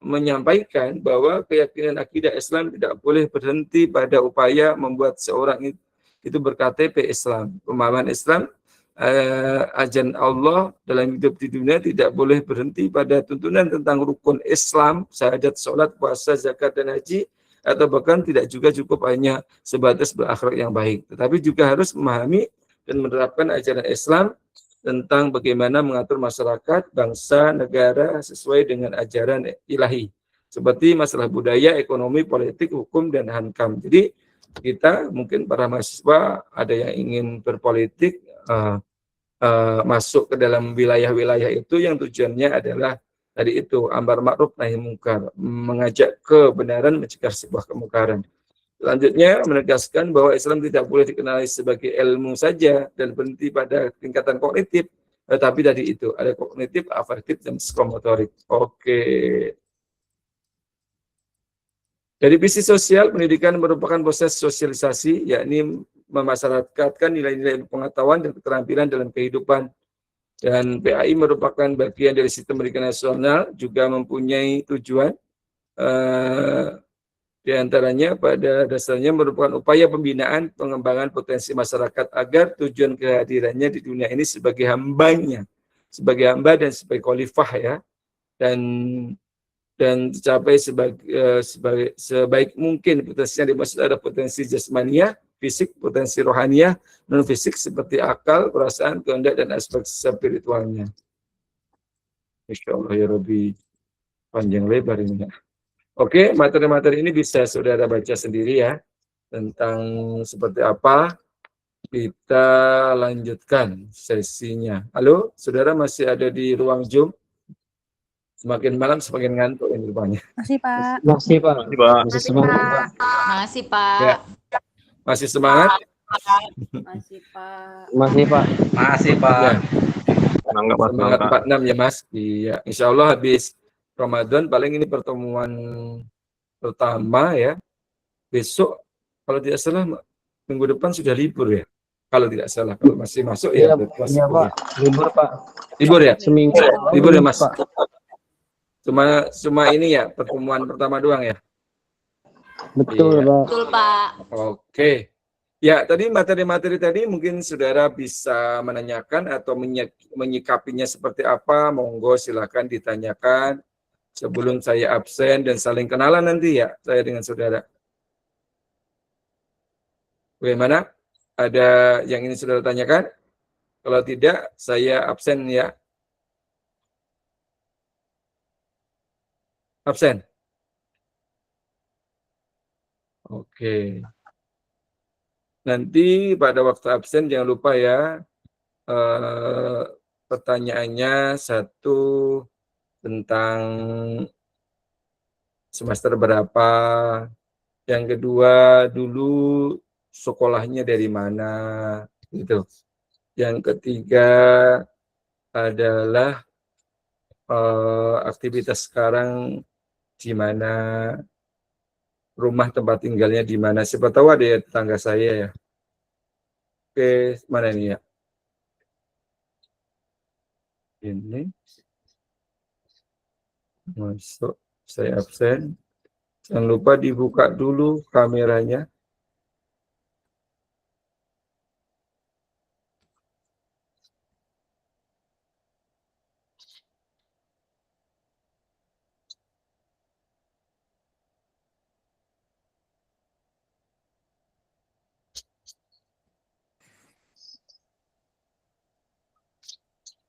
menyampaikan bahwa keyakinan akidah Islam tidak boleh berhenti pada upaya membuat seorang itu berKTP Islam. Pemahaman Islam, ajaran Allah dalam hidup di dunia tidak boleh berhenti pada tuntunan tentang rukun Islam, syahadat, sholat, puasa, zakat, dan haji, atau bahkan tidak juga cukup hanya sebatas berakhlak yang baik, tetapi juga harus memahami dan menerapkan ajaran Islam tentang bagaimana mengatur masyarakat, bangsa, negara sesuai dengan ajaran ilahi, seperti masalah budaya, ekonomi, politik, hukum, dan hankam. Jadi kita mungkin para mahasiswa ada yang ingin berpolitik, masuk ke dalam wilayah-wilayah itu yang tujuannya adalah tadi itu, amar ma'ruf nahi mungkar, mengajak kebenaran, mencegah sebuah kemungkaran. Selanjutnya menegaskan bahwa Islam tidak boleh dikenali sebagai ilmu saja dan berhenti pada tingkatan kognitif, tetapi tadi itu ada kognitif, afektif, dan psikomotorik. Oke. Dari sisi sosial, pendidikan merupakan proses sosialisasi, yakni memasyarakatkan nilai-nilai pengetahuan dan keterampilan dalam kehidupan. Dan PAI merupakan bagian dari sistem pendidikan nasional, juga mempunyai tujuan, di antaranya pada dasarnya merupakan upaya pembinaan pengembangan potensi masyarakat agar tujuan kehadirannya di dunia ini sebagai hambanya, sebagai hamba dan sebagai khalifah, ya, dan tercapai sebaik mungkin. Potensinya dimaksud ada potensi jasmania, fisik, potensi rohaniah, non fisik seperti akal, perasaan, kehendak, dan aspek spiritualnya. Insyaallah ya Rabbi, panjang lebar ini ya. Oke, materi-materi ini bisa saudara baca sendiri ya, tentang seperti apa kita lanjutkan sesinya. Halo, saudara masih ada di ruang Zoom? Semakin malam semakin ngantuk ini rupanya. Masih, Pak. Masih, Pak. Masih, Pak. Masih semangat, Pak. Masih, Pak. Ya. Masih semangat? Masih, Pak. Masih, Pak. Masih, Pak. Ya. Semangat, Mas. Semangat Semangat. 46 ya, Mas. Iya, insya Allah habis Ramadan paling ini pertemuan pertama ya. Besok kalau tidak salah minggu depan sudah libur ya. Kalau tidak salah, kalau masih masuk ya. Iya, iya, Pak. Libur, Pak. Libur ya? Seminggu. Libur ya, Mas? Pak. Cuma ini ya, pertemuan pertama doang ya? Betul, Iya. Pak. Betul, Pak. Oke. Ya, tadi materi-materi tadi mungkin saudara bisa menanyakan atau menyikapinya seperti apa, monggo silakan ditanyakan sebelum saya absen dan saling kenalan nanti ya, saya dengan saudara. Bagaimana? Ada yang ini saudara tanyakan? Kalau tidak, saya absen ya. Absen. Oke. Nanti pada waktu absen jangan lupa ya, pertanyaannya satu tentang semester berapa, yang kedua dulu sekolahnya dari mana, gitu. Yang ketiga adalah aktivitas sekarang di mana, rumah tempat tinggalnya di mana. Siapa tahu ada ya tetangga saya ya. Oke, mana ini ya? Ini masuk, saya absen. Jangan lupa dibuka dulu kameranya.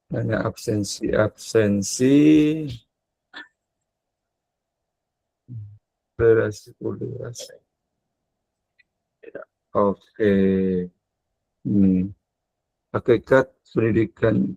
Hanya absensi durasi. Oke. Hakikat pendidikan.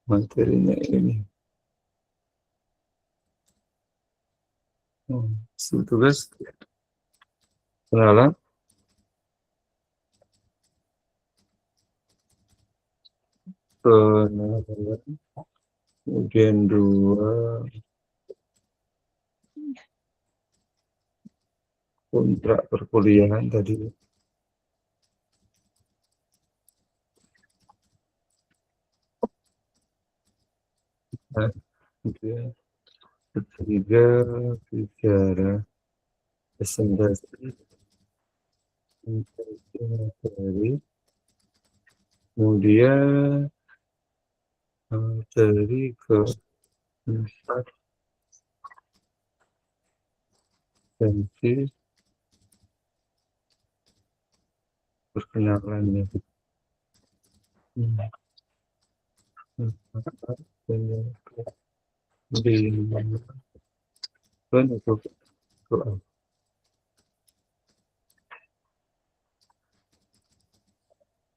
Materinya ini. Tugas kenalan. Kemudian 2 kontrak perkuliahan tadi. Nah, kemudian ketiga bicara presentasi materi, kemudian materi keempat tensi perkenalannya.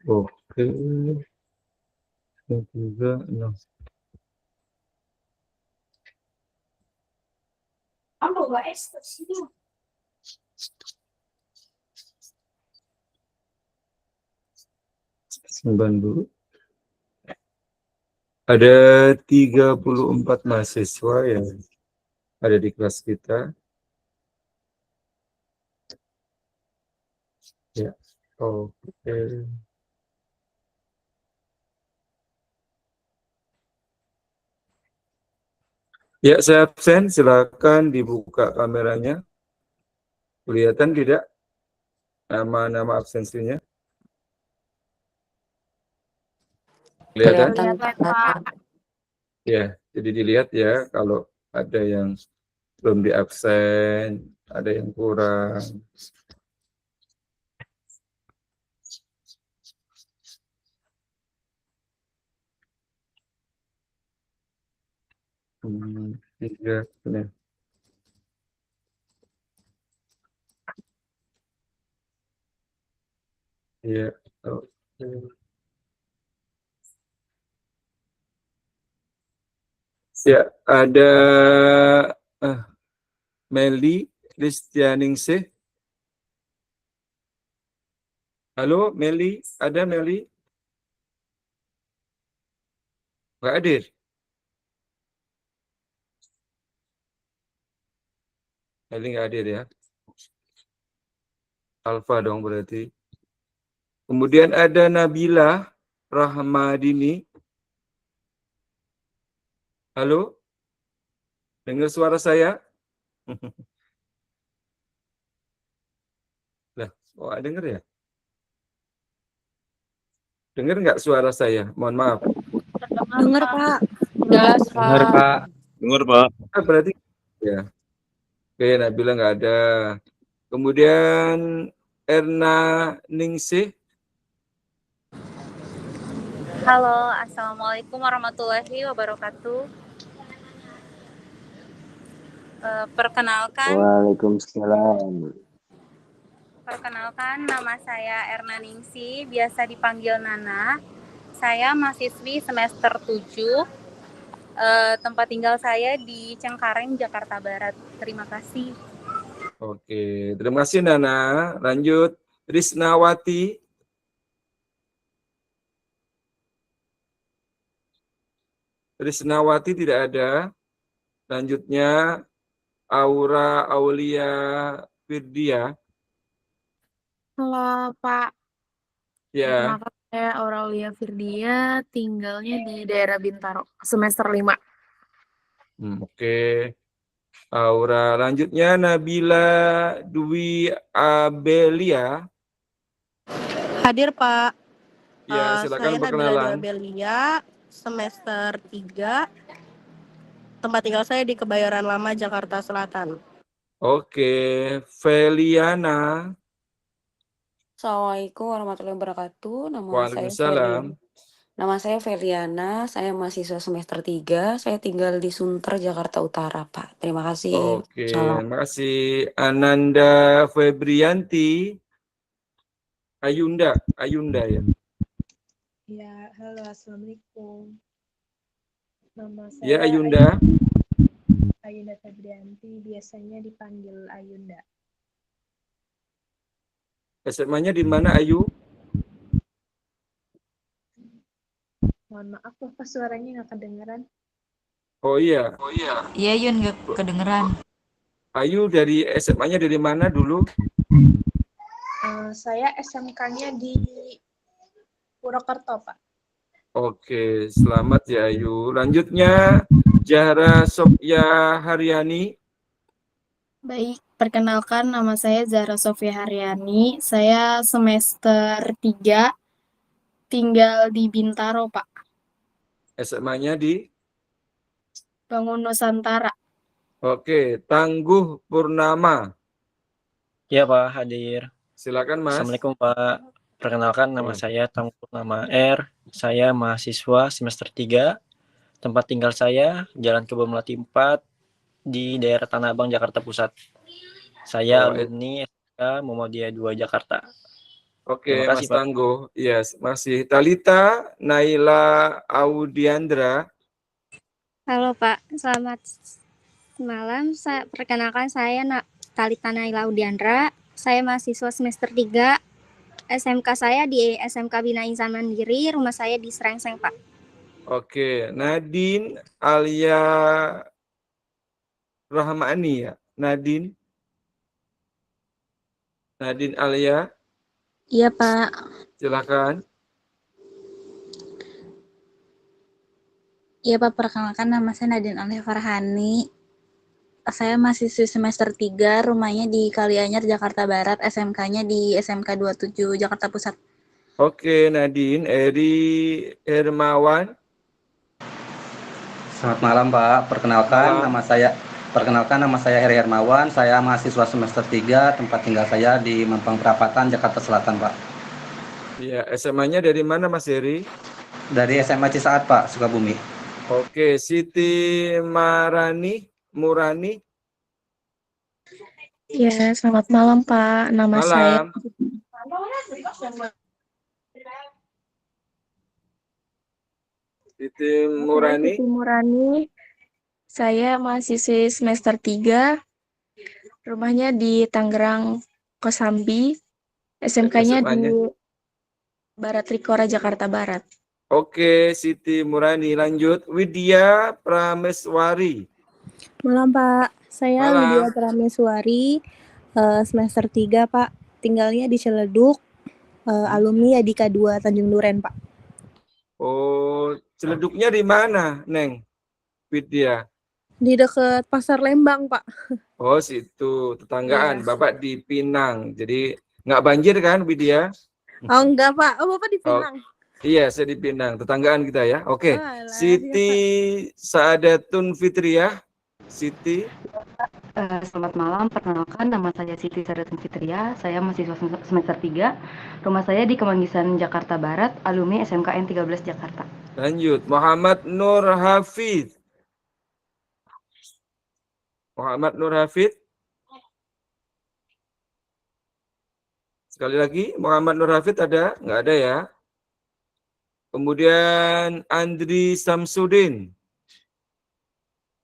Oke, yang juga 6. Dulu. Ada 34 mahasiswa yang ada di kelas kita. Ya, oke. Ya, saya absen. Silakan dibuka kameranya. Kelihatan tidak nama-nama absensinya? Kelihatan? Ya, jadi dilihat ya kalau ada yang belum diabsen, ada yang kurang. Tiga. Benar. Iya. Oke. Ya, ada eh, Meli Kristianingsih. Halo, Meli, ada Meli? Nggak hadir? Meli nggak hadir ya? Alfa dong berarti. Kemudian ada Nabila Rahmadini. Halo, dengar suara saya? Lah, oh, dengar ya? Dengar nggak suara saya? Mohon maaf. Dengar, Pak. Jelas, Benar Pak. Pak. Dengar, Pak. Berarti ya. Oke, Nabila nggak ada. Kemudian Erna Ningsih. Halo, Assalamualaikum warahmatullahi wabarakatuh. Perkenalkan, Waalaikumsalam. nama saya Erna Ningsih, biasa dipanggil Nana. Saya mahasiswi semester 7. Tempat tinggal saya di Cengkareng, Jakarta Barat. Terima kasih. Oke, terima kasih Nana. Lanjut, Trisnawati. Trisnawati tidak ada. Lanjutnya, Aura Aulia Firdia. Halo, Pak. Ya, Perkenalkan saya Aurelia Firdia, tinggalnya di daerah Bintaro, semester 5. Oke. Aura. Lanjutnya, Nabila Dwi Abelia. Hadir Pak. Ya, silakan Saya Nabila perkenalan. Dabelia, semester 3. Tempat tinggal saya di Kebayoran Lama, Jakarta Selatan. Oke, Feliana. Assalamualaikum warahmatullahi wabarakatuh. Waalaikumsalam. Nama saya Feliana, saya mahasiswa semester 3. Saya tinggal di Sunter, Jakarta Utara, Pak. Terima kasih. Oke, Salam. terima kasih. Ananda Febrianti. Ayunda ya. Ya, halo, assalamualaikum. Nama saya Ya, Ayunda. Ayunda Febrianti, biasanya dipanggil Ayunda. SMA-nya di mana, Ayu? Mohon maaf, Bapak, suaranya nggak kedengeran. Oh iya. Iya Yun, nggak kedengeran. Ayu dari SMA-nya dari mana dulu? Saya SMK-nya di Purwokerto, Pak. Oke, selamat ya Ayu. Lanjutnya, Zahra Sofia Haryani. Baik, perkenalkan nama saya Zahra Sofia Haryani. Saya semester 3, tinggal di Bintaro, Pak. SMA-nya di? Bangun Nusantara. Oke, Tangguh Purnama. Iya Pak, hadir. Silakan Mas. Assalamualaikum Pak. Perkenalkan nama saya Tangguh Purnama R. Saya mahasiswa semester 3. Tempat tinggal saya Jalan Kebun Melati 4 di daerah Tanah Abang, Jakarta Pusat. Saya alumni SMK Muhammadiyah 2 Jakarta. Oke, Terima kasih, Mas Pak. Tangguh. Yes, masih. Talita Naila Audiandra. Halo Pak, selamat malam. Perkenalkan saya Talita Naila Audiandra. Saya mahasiswa semester 3. SMK saya di SMK Bina Insan Mandiri. Rumah saya di Srengseng, Pak. Oke, Nadine Alia Rahmani ya. Nadine Alia. Iya, Pak. Silakan. Iya, Pak, perkenalkan nama saya Nadine Alia Farhani. Saya mahasiswi semester 3, rumahnya di Kalianyar, Jakarta Barat, SMK-nya di SMK 27, Jakarta Pusat. Oke, Nadine, Eri Hermawan. Selamat malam, Pak. Perkenalkan nama saya Heri Hermawan. Saya mahasiswa semester 3, tempat tinggal saya di Mampang Perapatan, Jakarta Selatan, Pak. Iya, SMA-nya dari mana Mas Heri? Dari SMA Cisaat, Pak, Sukabumi. Oke, Siti Murani. Ya, selamat malam Pak. Nama saya Malam. Siti Murani. Siti Murani. Saya mahasiswi semester 3. Rumahnya di Tangerang Kosambi. SMK-nya di SMA-nya. Barat Rikora, Jakarta Barat. Oke, Siti Murani. Lanjut, Widya Prameswari. Malam Pak, saya Malam. Widya Prameswari, semester 3 Pak. Tinggalnya di Ciledug, alumni Adika 2 Tanjung Duren Pak. Oh, Ciledugnya di mana, Neng? Widya. Di dekat Pasar Lembang Pak. Oh, situ tetanggaan. Iya. Bapak di Pinang. Jadi nggak banjir kan, Widya? Oh enggak Pak, oh Bapak di Pinang. Iya, saya di Pinang. Tetanggaan kita ya. Oke. Alah, Siti Saadatun Fitriah. Siti. Selamat malam, perkenalkan nama saya Siti Sadatun Fitria, saya mahasiswa semester 3, rumah saya di Kemanggisan, Jakarta Barat, alumni SMKN 13 Jakarta. Lanjut, Muhammad Nur Hafid. Muhammad Nur Hafid. Sekali lagi, Muhammad Nur Hafid ada? Nggak ada ya. Kemudian Andri Samsudin.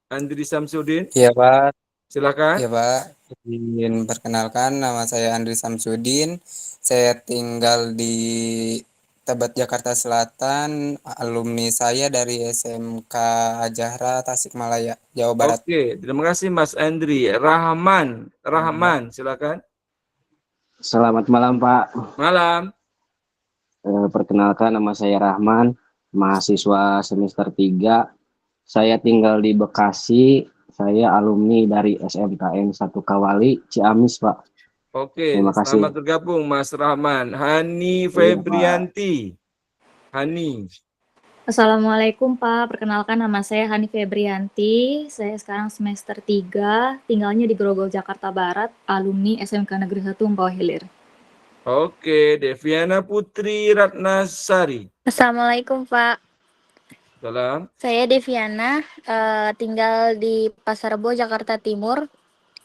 Andri Samsudin. Iya Pak. Silakan. Iya Pak. Izin perkenalkan, nama saya Andri Samsudin. Saya tinggal di Tebet, Jakarta Selatan. Alumni saya dari SMK Ajahra, Tasikmalaya, Jawa Barat. Oke, terima kasih Mas Andri. Rahman, silakan. Selamat malam Pak. Malam. Perkenalkan nama saya Rahman, mahasiswa semester 3. Saya tinggal di Bekasi. Saya alumni dari SMKN 1 Kawali, Ciamis, Pak. Oke, Terima kasih. selamat bergabung Mas Rahman. Hani Febrianti. Hani. Assalamualaikum Pak, perkenalkan nama saya Hani Febrianti. Saya sekarang semester 3, tinggalnya di Grogol, Jakarta Barat, alumni SMK Negeri 1 Empawah Hilir. Oke, Deviana Putri Ratnasari. Assalamualaikum Pak. Salam. Saya Deviana, tinggal di Pasar Rebo, Jakarta Timur,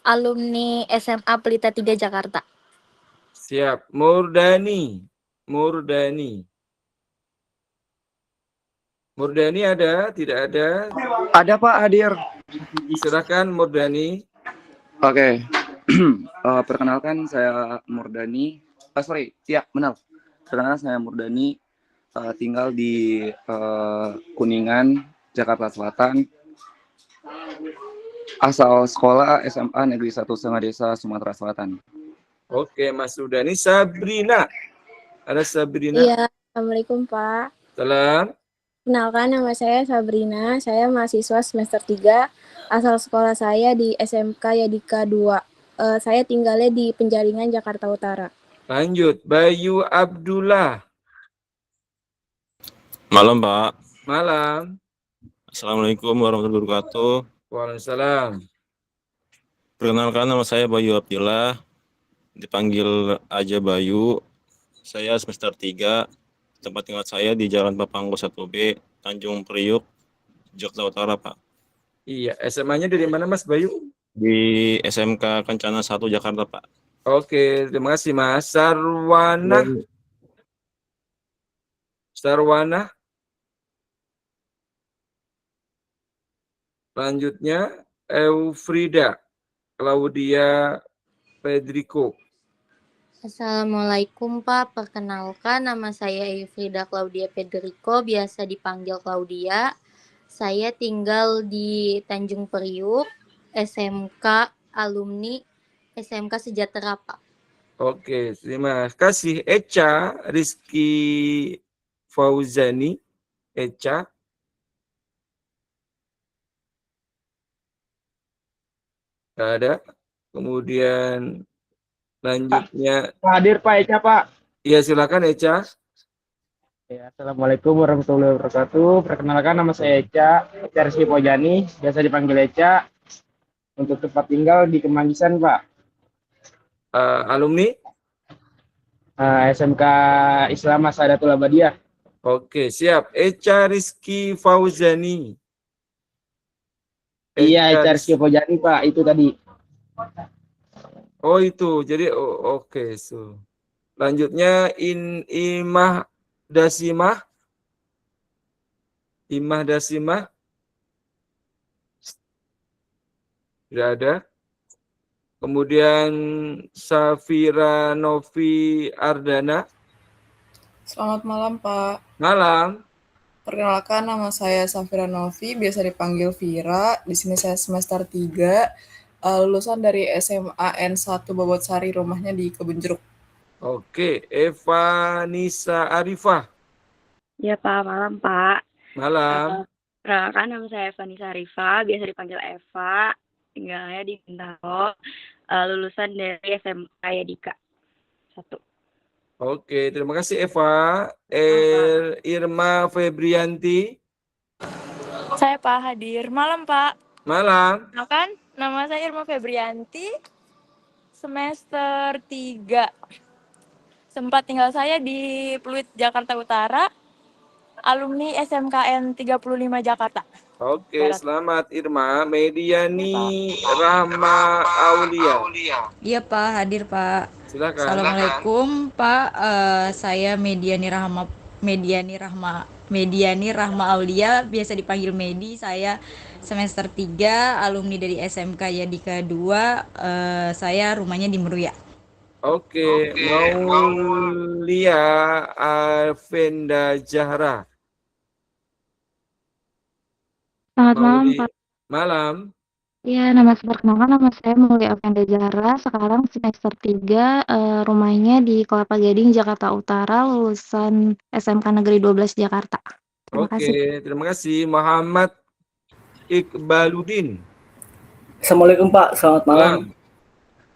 alumni SMA Pelita 3 Jakarta. Siap. Murdani. Murdani ada? Tidak ada? Ada Pak, hadir. Silakan Murdani. Oke. Perkenalkan saya Murdani. Benar. Perkenalkan saya Murdani. Tinggal di Kuningan, Jakarta Selatan. Asal sekolah SMA Negeri 1 Setengah Desa, Sumatera Selatan. Oke, Mas Murdani. Sabrina. Ada Sabrina? Iya, Assalamualaikum Pak. Salam. Kenalkan nama saya Sabrina, saya mahasiswa semester 3, asal sekolah saya di SMK Yadika 2. Saya tinggalnya di Penjaringan, Jakarta Utara. Lanjut, Bayu Abdullah. Malam Pak. Malam. Assalamualaikum warahmatullahi wabarakatuh. Waalaikumsalam. Perkenalkan nama saya Bayu Abdillah, dipanggil aja Bayu. Saya semester 3, tempat tinggal saya di Jalan Papanggo 1B, Tanjung Priuk, Jakarta Utara Pak. Iya, SMA-nya dari mana Mas Bayu? Di SMK Kencana 1 Jakarta Pak. Oke, terima kasih Mas. Sarwana. Selanjutnya, Eufrida Claudia Pedrico. Assalamualaikum Pak, perkenalkan nama saya Eufrida Claudia Pedrico, biasa dipanggil Claudia. Saya tinggal di Tanjung Priuk, SMK alumni SMK Sejahtera Pak. Oke, terima kasih. Echa Rizky Fauzani. Echa. Nggak ada. Kemudian lanjutnya. Hadir Pak Echa Pak. Iya silakan Echa. Ya, Assalamualaikum warahmatullahi wabarakatuh. Perkenalkan nama saya Echa Rizky Fauzani, biasa dipanggil Echa. Untuk tempat tinggal di Kemanggisan Pak. Alumni? SMK Islam Sadatul Abadiyah. Oke siap. Echa Rizky Fauzani. Iya, Eca Eca Rizky Pojani Pak, itu tadi. Oh itu, jadi oke. Lanjutnya Imah Dasimah. Tidak ada. Kemudian Safira Novi Ardana. Selamat malam, Pak. Malam. Perkenalkan, nama saya Safira Novi, biasa dipanggil Vira. Di sini saya semester 3, lulusan dari SMA N1 Bobotsari, rumahnya di Kebonjeruk. Oke, Eva Nisa Arifah. Ya Pak, malam Pak. Malam. Perkenalkan, nama saya Eva Nisa Arifah, biasa dipanggil Eva, tinggalnya di Bintaro, lulusan dari SMK Yadika 1. Oke, terima kasih Eva. Irma Febrianti. Saya Pak Hadir. Malam Pak. Malam. Perkenalkan, nama saya Irma Febrianti, semester 3. Tempat tinggal saya di Pluit, Jakarta Utara, alumni SMKN 35 Jakarta. Oke, selamat Irma. Mediani Rahma Aulia. Iya Pak, hadir Pak. Silakan. Assalamualaikum Pak. Saya Mediani Rahma Aulia, biasa dipanggil Medi. Saya semester 3, alumni dari SMK Yadika 2. Saya rumahnya di Meruya. Oke, Maulia Alvenda Jahra. Selamat malam, Pak. Malam. Ya, perkenalkan nama saya Mulia Alvenda Jahra, sekarang semester 3, rumahnya di Kelapa Gading, Jakarta Utara, lulusan SMK Negeri 12 Jakarta. Terima kasih. Terima kasih. Muhammad Iqbaluddin. Assalamualaikum Pak, selamat malam.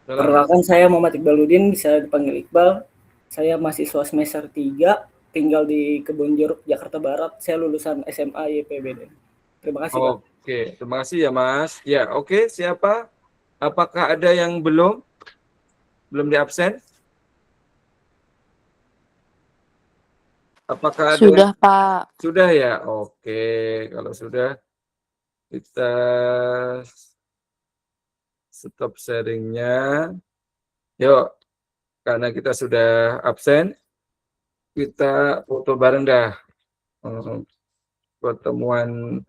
Perkenalkan saya Muhammad Iqbaluddin, bisa dipanggil Iqbal. Saya mahasiswa semester 3, tinggal di Kebonjeruk, Jakarta Barat. Saya lulusan SMA YPBD. Terima kasih Pak. Oke, terima kasih ya Mas. Ya, oke, siapa? Apakah ada yang belum di absen? Apakah ada? Sudah, Pak. Sudah ya? Oke, kalau sudah kita stop sharingnya. Yuk, karena kita sudah absen, kita foto bareng dah. Pertemuan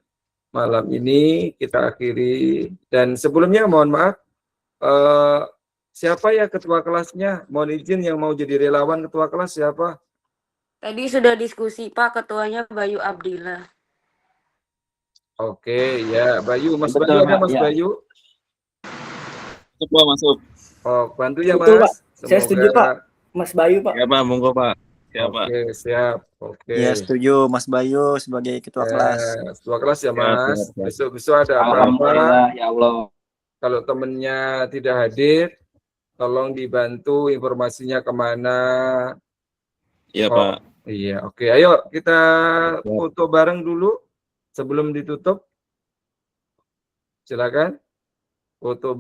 malam ini kita akhiri. Dan sebelumnya mohon maaf, siapa ya ketua kelasnya? Mohon izin yang mau jadi relawan ketua kelas siapa? Tadi sudah diskusi, Pak. Ketuanya Bayu Abdillah. Oke, ya Bayu. Mas Betul, Bayu ada Pak, Mas ya. Bayu? Masuk. Oh, bantu ya Betul, Mas. Pak. Saya setuju Pak. Mas Bayu Pak. Ya Pak, monggo Pak. Ya Pak. Oke, siap. Oke. Ya, setuju Mas Bayu sebagai ketua kelas. Ketua kelas ya Mas. siap. Besok-besok ada apa-apa. Alhamdulillah, ya Allah. Kalau temennya tidak hadir, tolong dibantu informasinya kemana. Iya Pak. Iya, oke. Ayo kita foto bareng dulu sebelum ditutup. Silakan. Foto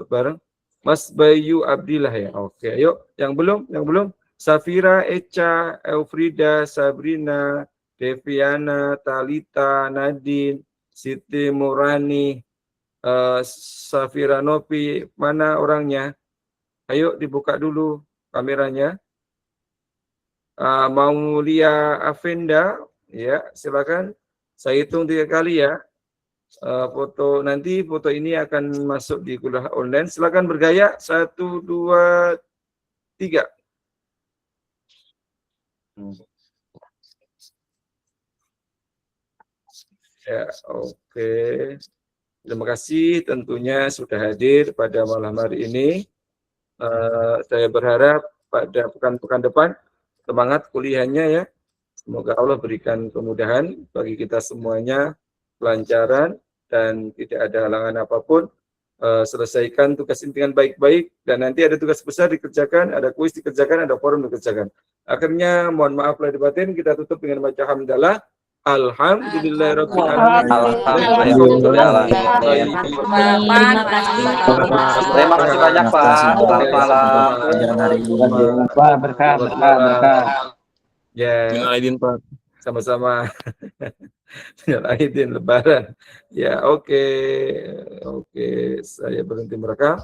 bareng. Mas Bayu Abdillah ya. Oke, ayo. Yang belum. Safira, Eca, Eufrida, Sabrina, Deviana, Talita, Nadine, Siti Murani, Safira Novi, mana orangnya? Ayo dibuka dulu kameranya. Maulia Avenda, ya silakan. Saya hitung 3 kali ya. Foto ini akan masuk di kuliah online. Silakan bergaya. 1, 2, 3. Ya, oke. Terima kasih tentunya sudah hadir pada malam hari ini. Saya berharap pada pekan-pekan depan semangat kuliahnya ya. Semoga Allah berikan kemudahan bagi kita semuanya, kelancaran dan tidak ada halangan apapun. Selesaikan tugas ini dengan baik-baik dan nanti ada tugas besar dikerjakan, ada kuis dikerjakan, ada forum dikerjakan. Akhirnya mohon maaf lahir batin, kita tutup dengan baca hamdalah. Alhamdulillahirabbil alamin. Terima kasih banyak Pak. Selamat malam. Pak, berkah. Ya. Minal aidin Pak. Sama-sama. Minal aidin lebaran. Ya, oke. Oke, saya berhenti merekam.